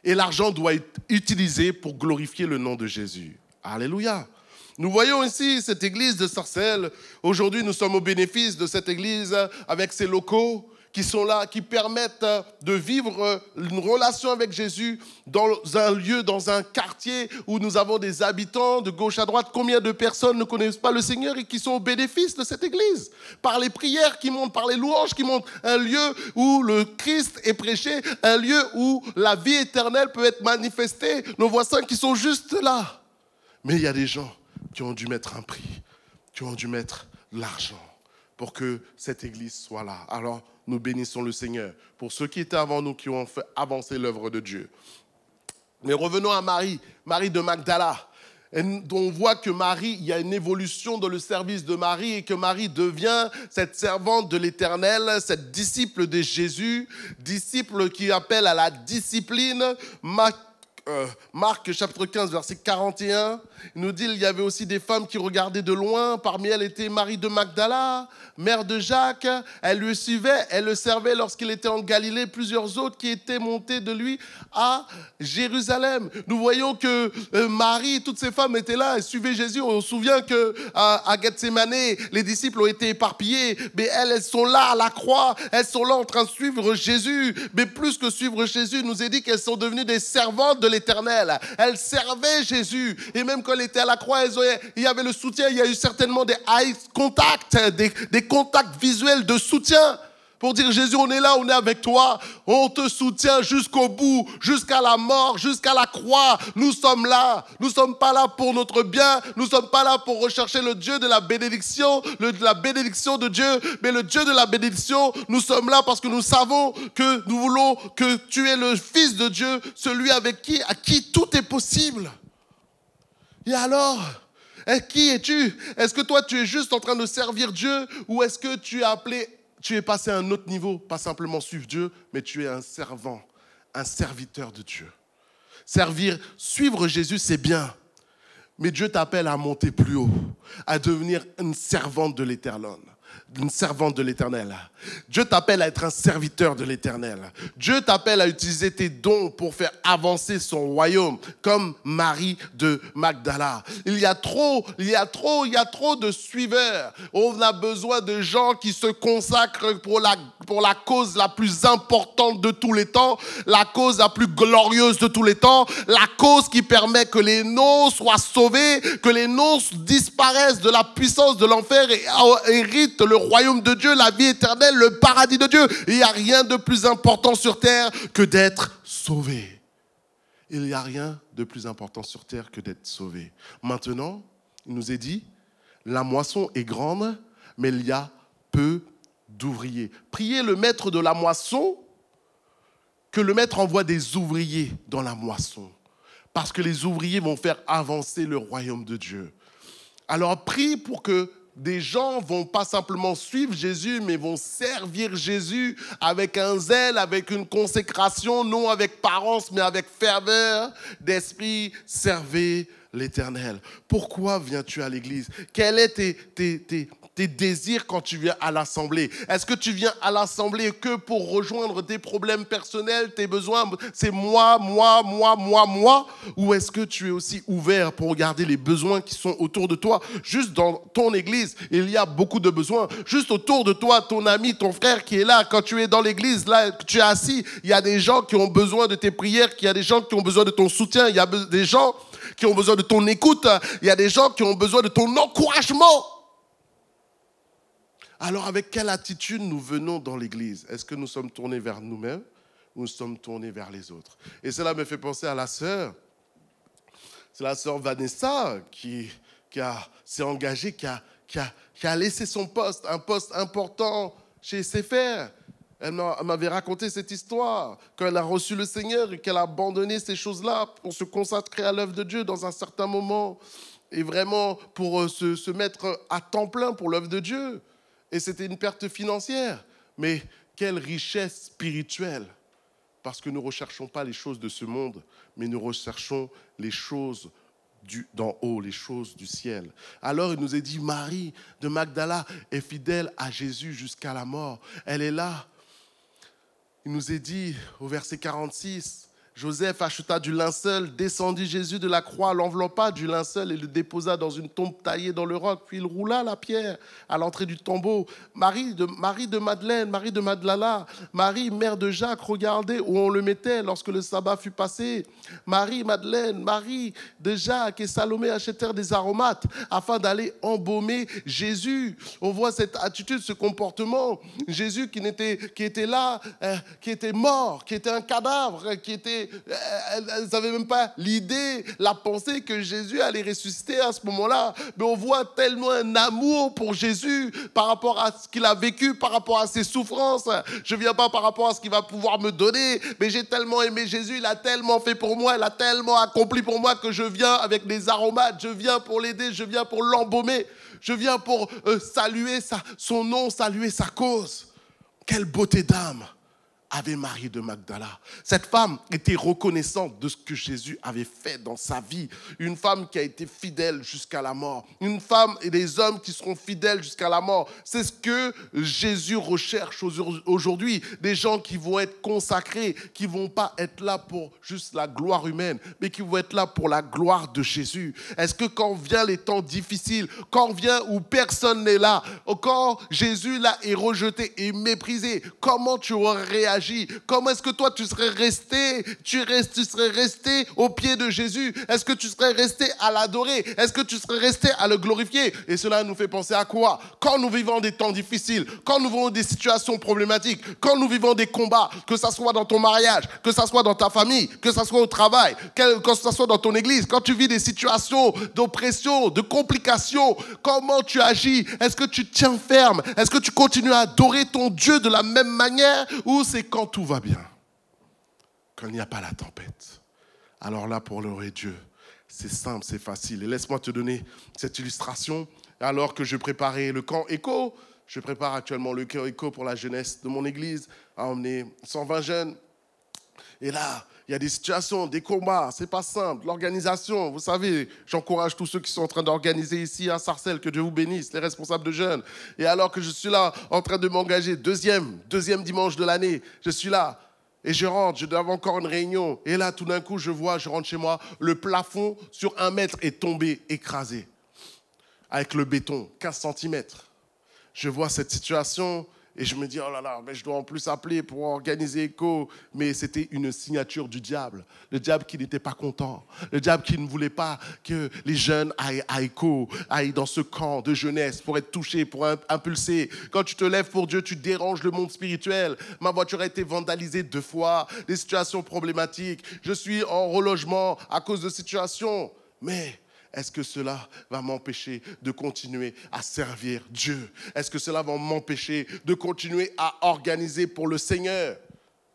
Et l'argent doit être utilisé pour glorifier le nom de Jésus. Alléluia. Nous voyons ici cette église de Sarcelles. Aujourd'hui, nous sommes au bénéfice de cette église avec ses locaux qui sont là, qui permettent de vivre une relation avec Jésus dans un lieu, dans un quartier où nous avons des habitants de gauche à droite. Combien de personnes ne connaissent pas le Seigneur et qui sont au bénéfice de cette église? Par les prières qui montent, par les louanges qui montent, un lieu où le Christ est prêché, un lieu où la vie éternelle peut être manifestée. Nos voisins qui sont juste là. Mais il y a des gens qui ont dû mettre un prix, qui ont dû mettre l'argent pour que cette église soit là. Alors, nous bénissons le Seigneur pour ceux qui étaient avant nous, qui ont fait avancer l'œuvre de Dieu. Mais revenons à Marie, Marie de Magdala. On voit que Marie, il y a une évolution dans le service de Marie et que Marie devient cette servante de l'Éternel, cette disciple de Jésus, disciple qui appelle à la discipline. Marc chapitre 15 verset 41, il nous dit il y avait aussi des femmes qui regardaient de loin, parmi elles était Marie de Magdala, mère de Jacques, elle le suivait, elle le servait lorsqu'il était en Galilée, plusieurs autres qui étaient montés de lui à Jérusalem. Nous voyons que Marie, toutes ces femmes étaient là, elles suivaient Jésus. On se souvient qu'à Gethsémane, les disciples ont été éparpillés, mais elles sont là à la croix, elles sont là en train de suivre Jésus, mais plus que suivre Jésus, il nous est dit qu'elles sont devenues des servantes de l'Éternel. Elles servaient Jésus. Et même quand elle était à la croix, il y avait le soutien. Il y a eu certainement des eye contact, des contacts visuels de soutien pour dire Jésus, on est là, on est avec toi. On te soutient jusqu'au bout, jusqu'à la mort, jusqu'à la croix. Nous sommes là. Nous ne sommes pas là pour notre bien. Nous ne sommes pas là pour rechercher le Dieu de la bénédiction, la bénédiction de Dieu. Mais le Dieu de la bénédiction, nous sommes là parce que nous savons que nous voulons que tu es le Fils de Dieu, celui à qui tout est possible. Et alors, qui es-tu? Est-ce que toi, tu es juste en train de servir Dieu ou est-ce que tu es appelé, tu es passé à un autre niveau, pas simplement suivre Dieu, mais tu es un servant, un serviteur de Dieu. Suivre Jésus, c'est bien, mais Dieu t'appelle à monter plus haut, à devenir une servante de l'Éternel. Une servante de l'Éternel. Dieu t'appelle à être un serviteur de l'Éternel. Dieu t'appelle à utiliser tes dons pour faire avancer son royaume, comme Marie de Magdala. Il y a trop de suiveurs. On a besoin de gens qui se consacrent pour la cause la plus importante de tous les temps, la cause la plus glorieuse de tous les temps, la cause qui permet que les noms soient sauvés, que les noms disparaissent de la puissance de l'enfer et héritent le royaume de Dieu, la vie éternelle, le paradis de Dieu. Il n'y a rien de plus important sur terre que d'être sauvé. Il n'y a rien de plus important sur terre que d'être sauvé. Maintenant, il nous est dit, la moisson est grande, mais il y a peu d'ouvriers. Priez le maître de la moisson, que le maître envoie des ouvriers dans la moisson. Parce que les ouvriers vont faire avancer le royaume de Dieu. Alors prie pour que des gens ne vont pas simplement suivre Jésus, mais vont servir Jésus avec un zèle, avec une consécration, non avec parence, mais avec ferveur d'esprit. Servez l'Éternel. Pourquoi viens-tu à l'église? Quels sont tes désirs quand tu viens à l'assemblée? Est-ce que tu viens à l'assemblée que pour rejoindre tes problèmes personnels, tes besoins? C'est moi? Ou est-ce que tu es aussi ouvert pour regarder les besoins qui sont autour de toi? Juste dans ton église, il y a beaucoup de besoins. Juste autour de toi, ton ami, ton frère qui est là, quand tu es dans l'église, là, tu es assis, il y a des gens qui ont besoin de tes prières, il y a des gens qui ont besoin de ton soutien, il y a des gens qui ont besoin de ton écoute, il y a des gens qui ont besoin de ton encouragement. Alors, avec quelle attitude nous venons dans l'église? Est-ce que nous sommes tournés vers nous-mêmes ou nous sommes tournés vers les autres? Et cela me fait penser à la sœur. C'est la sœur Vanessa qui s'est engagée, qui a laissé son poste, un poste important chez SFR. Elle m'avait raconté cette histoire, quand elle a reçu le Seigneur et qu'elle a abandonné ces choses-là pour se consacrer à l'œuvre de Dieu dans un certain moment et vraiment pour se mettre à temps plein pour l'œuvre de Dieu. Et c'était une perte financière, mais quelle richesse spirituelle, parce que nous ne recherchons pas les choses de ce monde, mais nous recherchons les choses d'en haut, les choses du ciel. Alors il nous est dit, Marie de Magdala est fidèle à Jésus jusqu'à la mort. Elle est là. Il nous est dit au verset 46, Joseph acheta du linceul, descendit Jésus de la croix, l'enveloppa du linceul et le déposa dans une tombe taillée dans le roc. Puis il roula la pierre à l'entrée du tombeau. Marie de Madeleine, Marie de Magdala, Marie, mère de Jacques, regardez où on le mettait lorsque le sabbat fut passé. Marie, Madeleine, Marie de Jacques et Salomé achetèrent des aromates afin d'aller embaumer Jésus. On voit cette attitude, ce comportement. Jésus qui était là, qui était mort, qui était un cadavre, elles n'avaient même pas l'idée, la pensée que Jésus allait ressusciter à ce moment-là. Mais on voit tellement un amour pour Jésus par rapport à ce qu'il a vécu, par rapport à ses souffrances. Je ne viens pas par rapport à ce qu'il va pouvoir me donner, mais j'ai tellement aimé Jésus, il a tellement fait pour moi, il a tellement accompli pour moi que je viens avec des aromates, je viens pour l'aider, je viens pour l'embaumer, je viens pour saluer son nom, saluer sa cause. Quelle beauté d'âme avait Marie de Magdala. Cette femme était reconnaissante de ce que Jésus avait fait dans sa vie. Une femme qui a été fidèle jusqu'à la mort. Une femme et des hommes qui seront fidèles jusqu'à la mort. C'est ce que Jésus recherche aujourd'hui. Des gens qui vont être consacrés, qui ne vont pas être là pour juste la gloire humaine, mais qui vont être là pour la gloire de Jésus. Est-ce que quand viennent les temps difficiles, quand vient où personne n'est là, quand Jésus là est rejeté et méprisé, comment tu aurais réagi? Comment est-ce que toi tu serais resté au pied de Jésus? Est-ce que tu serais resté à l'adorer? Est-ce que tu serais resté à le glorifier? Et cela nous fait penser à quoi? Quand nous vivons des temps difficiles, quand nous vivons des situations problématiques, quand nous vivons des combats, que ce soit dans ton mariage, que ce soit dans ta famille, que ce soit au travail, que ce soit dans ton église, quand tu vis des situations d'oppression, de complications, comment tu agis? Est-ce que tu tiens ferme? Est-ce que tu continues à adorer ton Dieu de la même manière, ou c'est quand tout va bien, quand il n'y a pas la tempête? Alors là, pour louer Dieu, c'est simple, c'est facile. Et laisse-moi te donner cette illustration. Alors que je préparais le camp Écho, je prépare actuellement le camp Écho pour la jeunesse de mon église, à emmener 120 jeunes. Et là, il y a des situations, des combats, c'est pas simple. L'organisation, vous savez, j'encourage tous ceux qui sont en train d'organiser ici à Sarcelles, que Dieu vous bénisse, les responsables de jeunes. Et alors que je suis là, en train de m'engager, deuxième dimanche de l'année, je suis là, et je rentre, je dois avoir encore une réunion. Et là, tout d'un coup, je rentre chez moi, le plafond sur 1 mètre est tombé, écrasé, avec le béton, 15 cm. Je vois cette situation. Et je me dis, oh là là, mais je dois en plus appeler pour organiser Écho. Mais c'était une signature du diable. Le diable qui n'était pas content. Le diable qui ne voulait pas que les jeunes aillent à Écho, aillent dans ce camp de jeunesse pour être touchés, pour impulser. Quand tu te lèves pour Dieu, tu déranges le monde spirituel. Ma voiture a été vandalisée 2 fois. Des situations problématiques. Je suis en relogement à cause de situations. Mais est-ce que cela va m'empêcher de continuer à servir Dieu? Est-ce que cela va m'empêcher de continuer à organiser pour le Seigneur?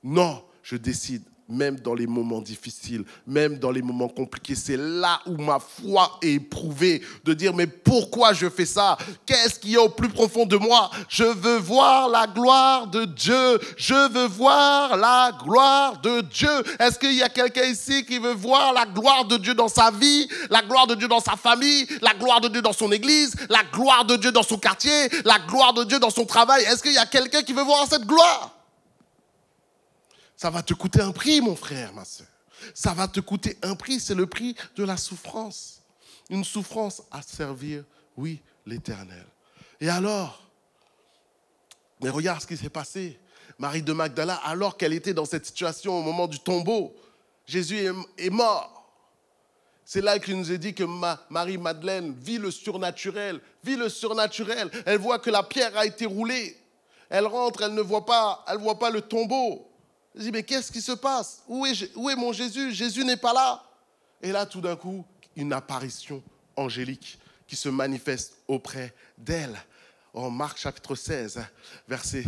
Non, je décide, même dans les moments difficiles, même dans les moments compliqués, c'est là où ma foi est éprouvée, de dire, mais pourquoi je fais ça? Qu'est-ce qu'il y a au plus profond de moi? Je veux voir la gloire de Dieu. Je veux voir la gloire de Dieu. Est-ce qu'il y a quelqu'un ici qui veut voir la gloire de Dieu dans sa vie, la gloire de Dieu dans sa famille, la gloire de Dieu dans son église, la gloire de Dieu dans son quartier, la gloire de Dieu dans son travail? Est-ce qu'il y a quelqu'un qui veut voir cette gloire? Ça va te coûter un prix, mon frère, ma soeur. Ça va te coûter un prix, c'est le prix de la souffrance. Une souffrance à servir, oui, l'Éternel. Et alors, mais regarde ce qui s'est passé. Marie de Magdala, alors qu'elle était dans cette situation au moment du tombeau, Jésus est mort. C'est là qu'il nous est dit que Marie-Madeleine vit le surnaturel. Elle voit que la pierre a été roulée. Elle rentre, elle ne voit pas, le tombeau. Elle dit, mais qu'est-ce qui se passe? Où est mon Jésus? Jésus n'est pas là. Et là, tout d'un coup, une apparition angélique qui se manifeste auprès d'elle. En Marc chapitre 16, verset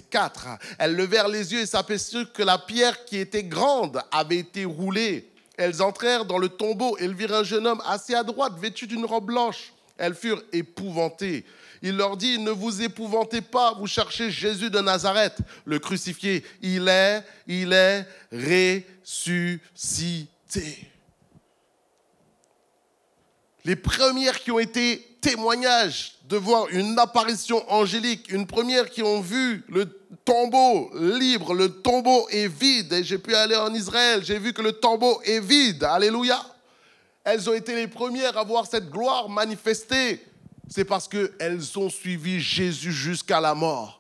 4. Elles levèrent les yeux et s'aperçurent que la pierre qui était grande avait été roulée. Elles entrèrent dans le tombeau et elles virent un jeune homme assis à droite, vêtu d'une robe blanche. Elles furent épouvantées. Il leur dit, ne vous épouvantez pas, vous cherchez Jésus de Nazareth, le crucifié. Il est ressuscité. Les premières qui ont été témoignage de voir une apparition angélique, une première qui ont vu le tombeau libre, le tombeau est vide. Et j'ai pu aller en Israël, j'ai vu que le tombeau est vide. Alléluia. Elles ont été les premières à voir cette gloire manifestée. C'est parce qu'elles ont suivi Jésus jusqu'à la mort.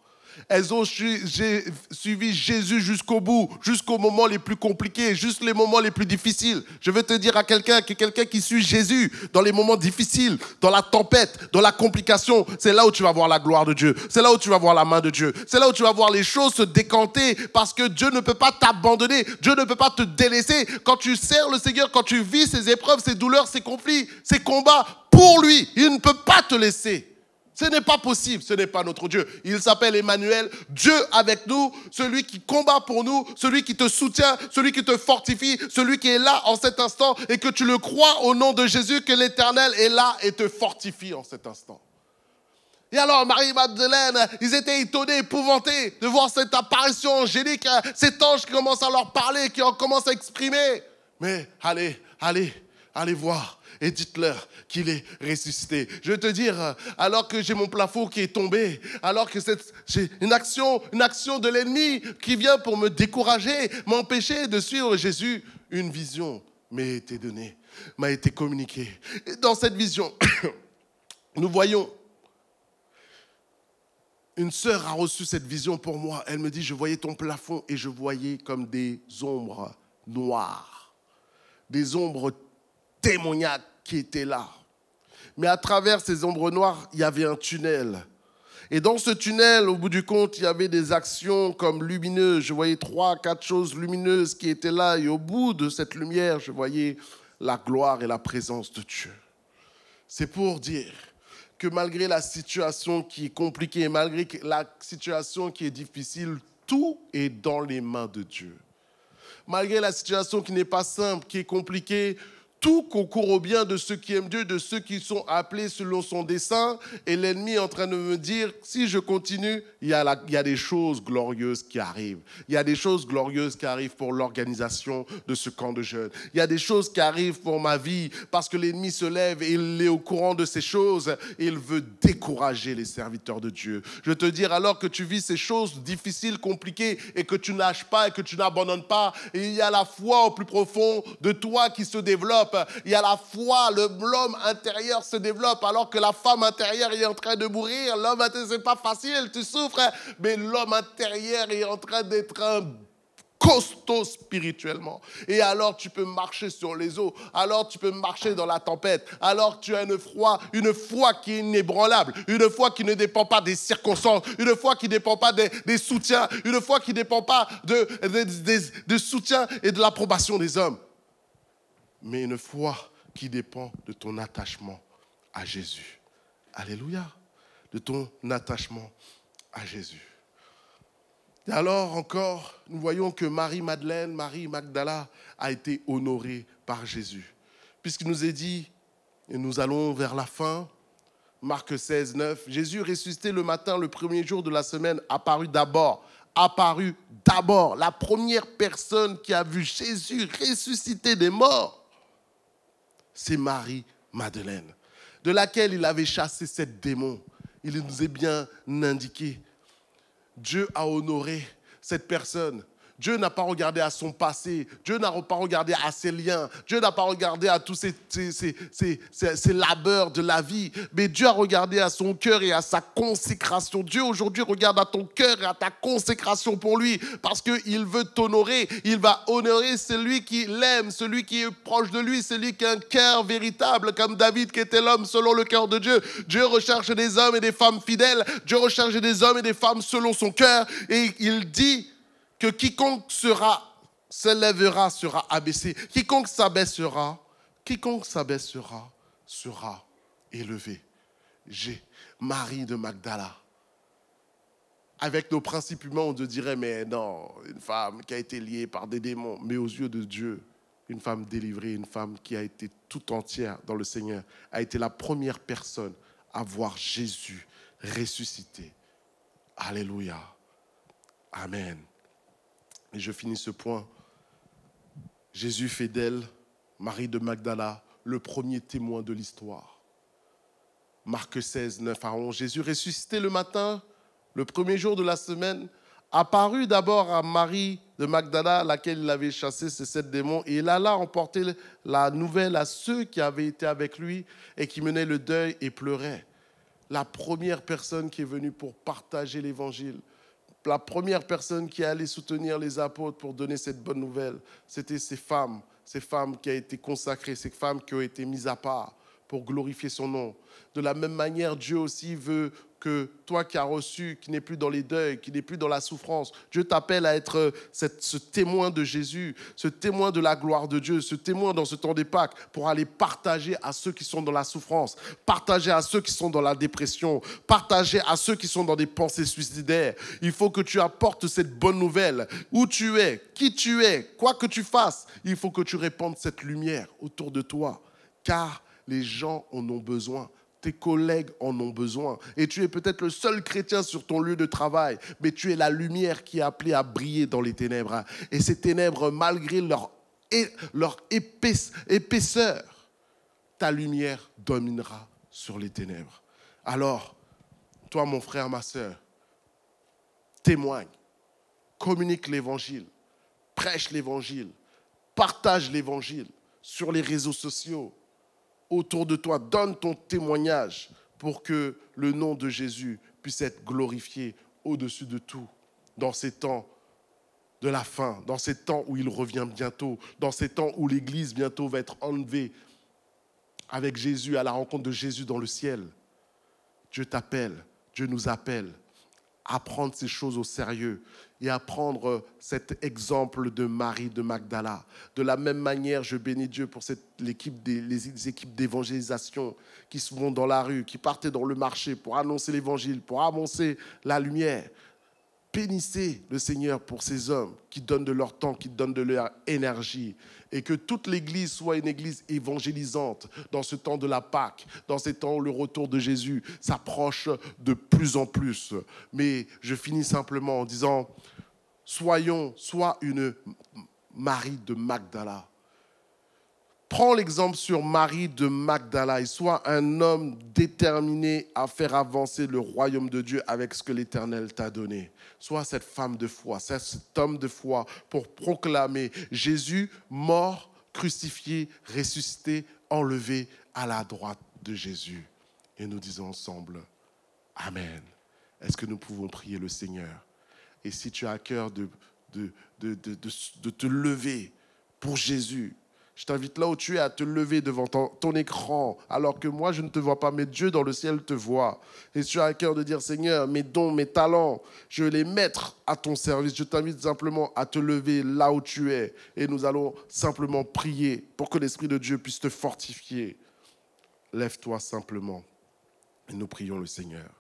Elles ont suivi Jésus jusqu'au bout, jusqu'aux moments les plus compliqués, jusqu'aux les moments les plus difficiles. Je veux te dire à quelqu'un que quelqu'un qui suit Jésus dans les moments difficiles, dans la tempête, dans la complication, c'est là où tu vas voir la gloire de Dieu. C'est là où tu vas voir la main de Dieu. C'est là où tu vas voir les choses se décanter parce que Dieu ne peut pas t'abandonner. Dieu ne peut pas te délaisser. Quand tu sers le Seigneur, quand tu vis ces épreuves, ces douleurs, ces conflits, ces combats, pour lui, il ne peut pas te laisser. Ce n'est pas possible, ce n'est pas notre Dieu. Il s'appelle Emmanuel, Dieu avec nous, celui qui combat pour nous, celui qui te soutient, celui qui te fortifie, celui qui est là en cet instant et que tu le crois au nom de Jésus, que l'Éternel est là et te fortifie en cet instant. Et alors, Marie-Madeleine, ils étaient étonnés, épouvantés de voir cette apparition angélique, cet ange qui commence à leur parler, qui en commence à exprimer. Mais allez voir. Et dites-leur qu'il est ressuscité. Je vais te dire, alors que j'ai mon plafond qui est tombé, alors que j'ai une action de l'ennemi qui vient pour me décourager, m'empêcher de suivre Jésus, une vision m'a été donnée, m'a été communiquée. Et dans cette vision, nous voyons, une sœur a reçu cette vision pour moi. Elle me dit, je voyais ton plafond et je voyais comme des ombres noires, des ombres démoniaques qui étaient là. Mais à travers ces ombres noires, il y avait un tunnel. Et dans ce tunnel, au bout du compte, il y avait des actions comme lumineuses. Je voyais 3-4 choses lumineuses qui étaient là. Et au bout de cette lumière, je voyais la gloire et la présence de Dieu. C'est pour dire que malgré la situation qui est compliquée, malgré la situation qui est difficile, tout est dans les mains de Dieu. Malgré la situation qui n'est pas simple, qui est compliquée, tout concourt au bien de ceux qui aiment Dieu, de ceux qui sont appelés selon son dessein. Et l'ennemi est en train de me dire, si je continue, il y a des choses glorieuses qui arrivent. Il y a des choses glorieuses qui arrivent pour l'organisation de ce camp de jeunes. Il y a des choses qui arrivent pour ma vie parce que l'ennemi se lève et il est au courant de ces choses et il veut décourager les serviteurs de Dieu. Je te dis, alors que tu vis ces choses difficiles, compliquées et que tu lâches pas et que tu n'abandonnes pas, et il y a la foi au plus profond de toi qui se développe. Il y a la foi, l'homme intérieur se développe alors que la femme intérieure est en train de mourir. L'homme intérieur, c'est pas facile, tu souffres, mais l'homme intérieur est en train d'être un costaud spirituellement. Et alors tu peux marcher sur les eaux, alors tu peux marcher dans la tempête, alors tu as une foi qui est inébranlable, une foi qui ne dépend pas des circonstances, une foi qui ne dépend pas des soutiens, une foi qui ne dépend pas de soutien et de l'approbation des hommes. Mais une foi qui dépend de ton attachement à Jésus. Alléluia. De ton attachement à Jésus. Et alors encore, nous voyons que Marie-Madeleine, Marie Magdala a été honorée par Jésus. Puisqu'il nous est dit, et nous allons vers la fin, Marc 16, 9, Jésus ressuscité le matin, le premier jour de la semaine, apparut d'abord, la première personne qui a vu Jésus ressuscité des morts. C'est Marie-Madeleine, de laquelle il avait chassé 7 démons. Il nous est bien indiqué. Dieu a honoré cette personne. Dieu n'a pas regardé à son passé. Dieu n'a pas regardé à ses liens. Dieu n'a pas regardé à tous ces labeurs de la vie. Mais Dieu a regardé à son cœur et à sa consécration. Dieu aujourd'hui regarde à ton cœur et à ta consécration pour lui parce qu'il veut t'honorer. Il va honorer celui qui l'aime, celui qui est proche de lui, celui qui a un cœur véritable comme David qui était l'homme selon le cœur de Dieu. Dieu recherche des hommes et des femmes fidèles. Dieu recherche des hommes et des femmes selon son cœur. Et il dit que quiconque s'élèvera sera abaissé. Quiconque s'abaissera sera élevé. Marie de Magdala. Avec nos principes humains, on te dirait, mais non, une femme qui a été liée par des démons. Mais aux yeux de Dieu, une femme délivrée, une femme qui a été tout entière dans le Seigneur, a été la première personne à voir Jésus ressuscité. Alléluia. Amen. Et je finis ce point. Jésus fait d'elle, Marie de Magdala, le premier témoin de l'histoire. Marc 16, 9 à 11. Jésus ressuscité le matin, le premier jour de la semaine, apparut d'abord à Marie de Magdala, laquelle il avait chassé ces 7 démons, et il alla emporter la nouvelle à ceux qui avaient été avec lui et qui menaient le deuil et pleuraient. La première personne qui est venue pour partager l'évangile, la première personne qui est allée soutenir les apôtres pour donner cette bonne nouvelle, c'était ces femmes qui ont été consacrées, ces femmes qui ont été mises à part pour glorifier son nom. De la même manière, Dieu aussi veut que toi qui as reçu, qui n'es plus dans les deuils, qui n'es plus dans la souffrance, Dieu t'appelle à être ce témoin de Jésus, ce témoin de la gloire de Dieu, ce témoin dans ce temps des Pâques pour aller partager à ceux qui sont dans la souffrance, partager à ceux qui sont dans la dépression, partager à ceux qui sont dans des pensées suicidaires. Il faut que tu apportes cette bonne nouvelle. Où tu es, qui tu es, quoi que tu fasses, il faut que tu répandes cette lumière autour de toi, car les gens en ont besoin. Tes collègues en ont besoin. Et tu es peut-être le seul chrétien sur ton lieu de travail, mais tu es la lumière qui est appelée à briller dans les ténèbres. Et ces ténèbres, malgré leur épaisseur, ta lumière dominera sur les ténèbres. Alors, toi, mon frère, ma sœur, témoigne, communique l'évangile, prêche l'évangile, partage l'évangile sur les réseaux sociaux, autour de toi, donne ton témoignage pour que le nom de Jésus puisse être glorifié au-dessus de tout dans ces temps de la fin, dans ces temps où il revient bientôt, dans ces temps où l'Église bientôt va être enlevée avec Jésus, à la rencontre de Jésus dans le ciel. Dieu t'appelle, Dieu nous appelle à prendre ces choses au sérieux et à prendre cet exemple de Marie de Magdala. De la même manière, je bénis Dieu pour les équipes d'évangélisation qui se vont dans la rue, qui partaient dans le marché pour annoncer l'évangile, pour annoncer la lumière. Bénissez le Seigneur pour ces hommes qui donnent de leur temps, qui donnent de leur énergie. Et que toute l'Église soit une Église évangélisante dans ce temps de la Pâque, dans ces temps où le retour de Jésus s'approche de plus en plus. Mais je finis simplement en disant, sois une Marie de Magdala. Prends l'exemple sur Marie de Magdala et sois un homme déterminé à faire avancer le royaume de Dieu avec ce que l'Éternel t'a donné. Sois cette femme de foi, cet homme de foi pour proclamer Jésus mort, crucifié, ressuscité, enlevé à la droite de Jésus. Et nous disons ensemble, Amen. Est-ce que nous pouvons prier le Seigneur? Et si tu as à cœur de te lever pour Jésus, je t'invite là où tu es à te lever devant ton écran, alors que moi, je ne te vois pas, mais Dieu dans le ciel te voit. Et si tu as à cœur de dire, Seigneur, mes dons, mes talents, je vais les mettre à ton service. Je t'invite simplement à te lever là où tu es. Et nous allons simplement prier pour que l'Esprit de Dieu puisse te fortifier. Lève-toi simplement et nous prions le Seigneur.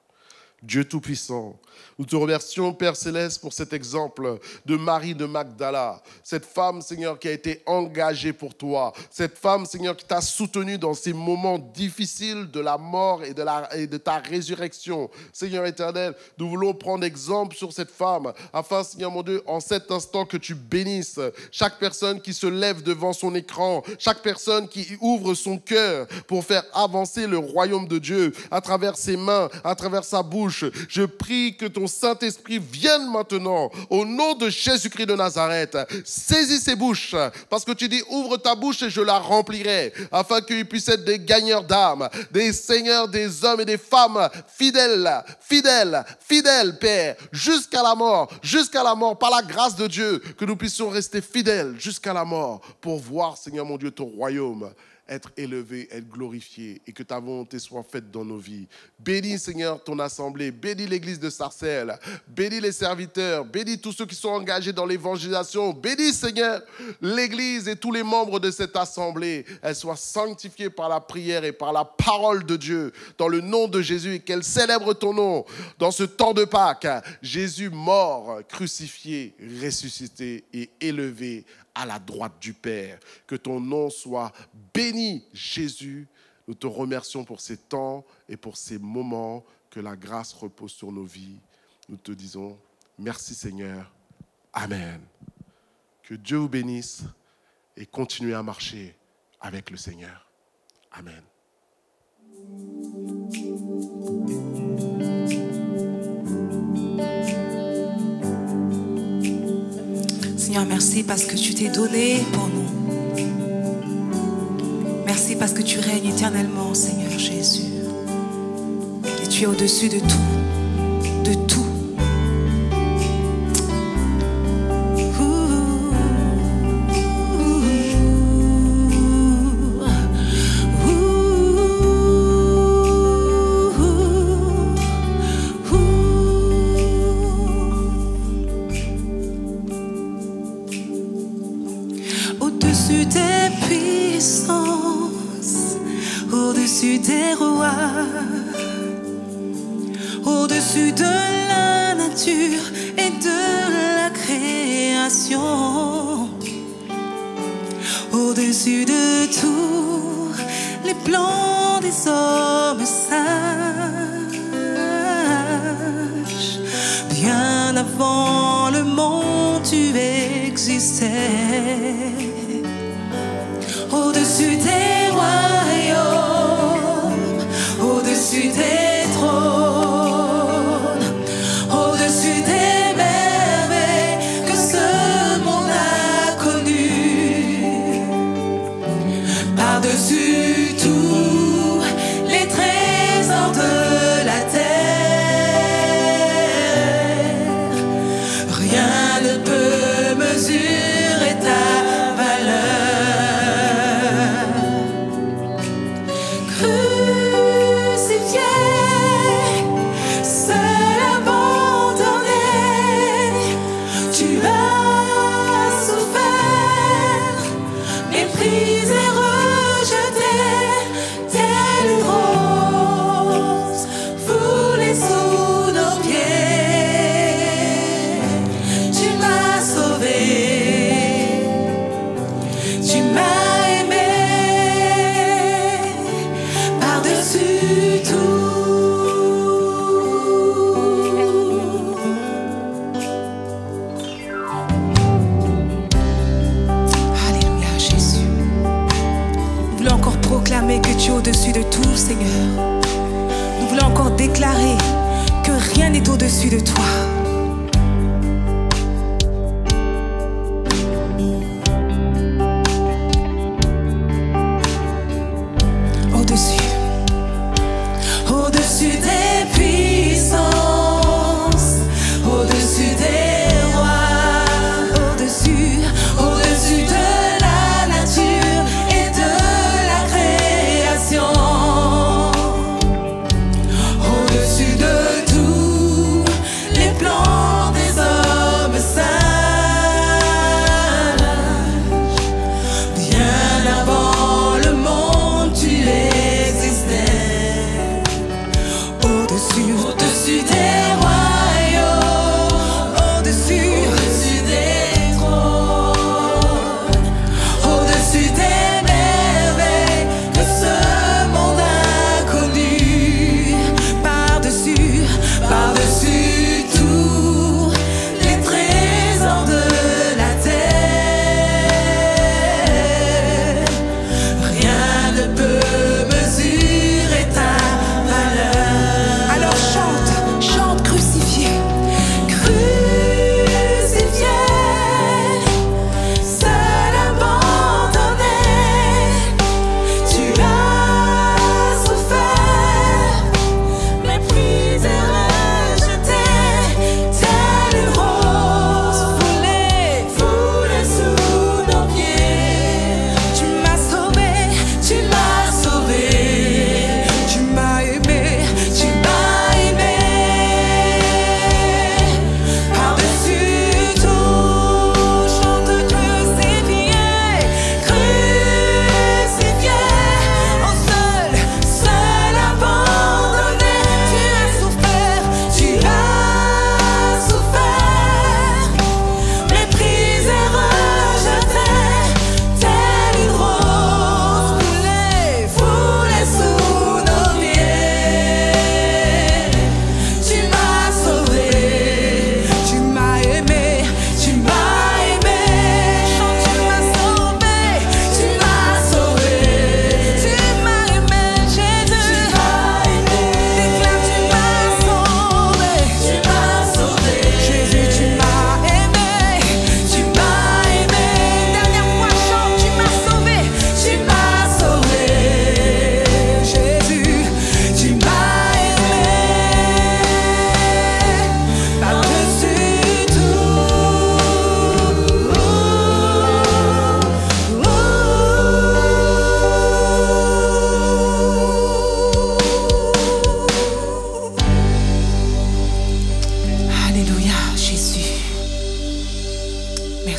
Dieu Tout-Puissant, nous te remercions, Père Céleste, pour cet exemple de Marie de Magdala. Cette femme, Seigneur, qui a été engagée pour toi. Cette femme, Seigneur, qui t'a soutenu dans ces moments difficiles de la mort et de ta résurrection. Seigneur éternel, nous voulons prendre exemple sur cette femme, afin, Seigneur mon Dieu, en cet instant que tu bénisses chaque personne qui se lève devant son écran, chaque personne qui ouvre son cœur pour faire avancer le royaume de Dieu à travers ses mains, à travers sa bouche. Je prie que ton Saint-Esprit vienne maintenant au nom de Jésus-Christ de Nazareth. Saisis ces bouches parce que tu dis ouvre ta bouche et je la remplirai afin qu'ils puissent être des gagneurs d'âmes, des seigneurs, des hommes et des femmes fidèles, Père, jusqu'à la mort, par la grâce de Dieu, que nous puissions rester fidèles jusqu'à la mort pour voir, Seigneur mon Dieu, ton royaume être élevé, être glorifié et que ta volonté soit faite dans nos vies. Bénis, Seigneur, ton assemblée. Bénis l'église de Sarcelles. Bénis les serviteurs. Bénis tous ceux qui sont engagés dans l'évangélisation. Bénis, Seigneur, l'église et tous les membres de cette assemblée. Elle soit sanctifiée par la prière et par la parole de Dieu dans le nom de Jésus et qu'elle célèbre ton nom dans ce temps de Pâques. Jésus mort, crucifié, ressuscité et élevé à la droite du Père. Que ton nom soit béni, Jésus. Nous te remercions pour ces temps et pour ces moments. Que la grâce repose sur nos vies. Nous te disons merci Seigneur. Amen. Que Dieu vous bénisse et continuez à marcher avec le Seigneur. Amen. Seigneur, merci parce que tu t'es donné pour nous. Merci parce que tu règnes éternellement, Seigneur Jésus. Et tu es au-dessus de tout, de tout. Au-dessus des puissances, au-dessus des rois, au-dessus de la nature et de la création, au-dessus de tous les plans des hommes sages, bien avant le monde tu existais. Au-dessus des royaumes, au-dessus des trônes, au-dessus des merveilles que ce monde a connues, par-dessus tous les trésors de la terre, rien ne peut mesurer ta valeur. Proclamer que tu es au-dessus de tout, Seigneur. Nous voulons encore déclarer que rien n'est au-dessus de toi. Au-dessus, au-dessus des puissances, au-dessus des rois, au-dessus, au-dessus de la nature et de la création, au-dessus de tous les plans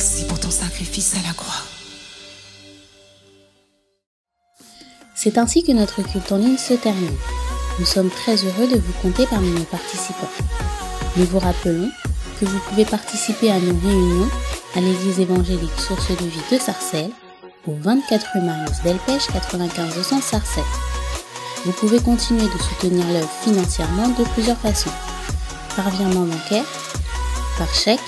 Merci pour ton sacrifice à la croix. C'est ainsi que notre culte en ligne se termine. Nous sommes très heureux de vous compter parmi nos participants. Nous vous rappelons que vous pouvez participer à nos réunions à l'église évangélique Source de Vie de Sarcelles, au 24 rue Marius Delpech 95 200 Sarcelles. Vous pouvez continuer de soutenir l'œuvre financièrement de plusieurs façons. Par virement bancaire, par chèque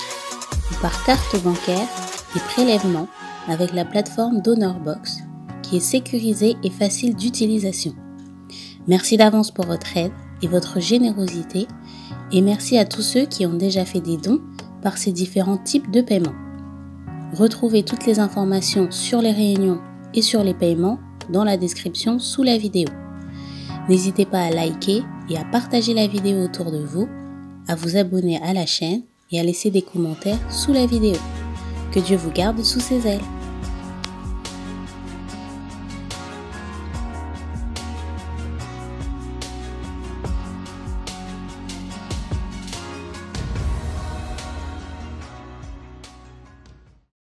ou par carte bancaire et prélèvement avec la plateforme DonorBox qui est sécurisée et facile d'utilisation. Merci d'avance pour votre aide et votre générosité et merci à tous ceux qui ont déjà fait des dons par ces différents types de paiements. Retrouvez toutes les informations sur les réunions et sur les paiements dans la description sous la vidéo. N'hésitez pas à liker et à partager la vidéo autour de vous, à vous abonner à la chaîne et à laisser des commentaires sous la vidéo. Que Dieu vous garde sous ses ailes.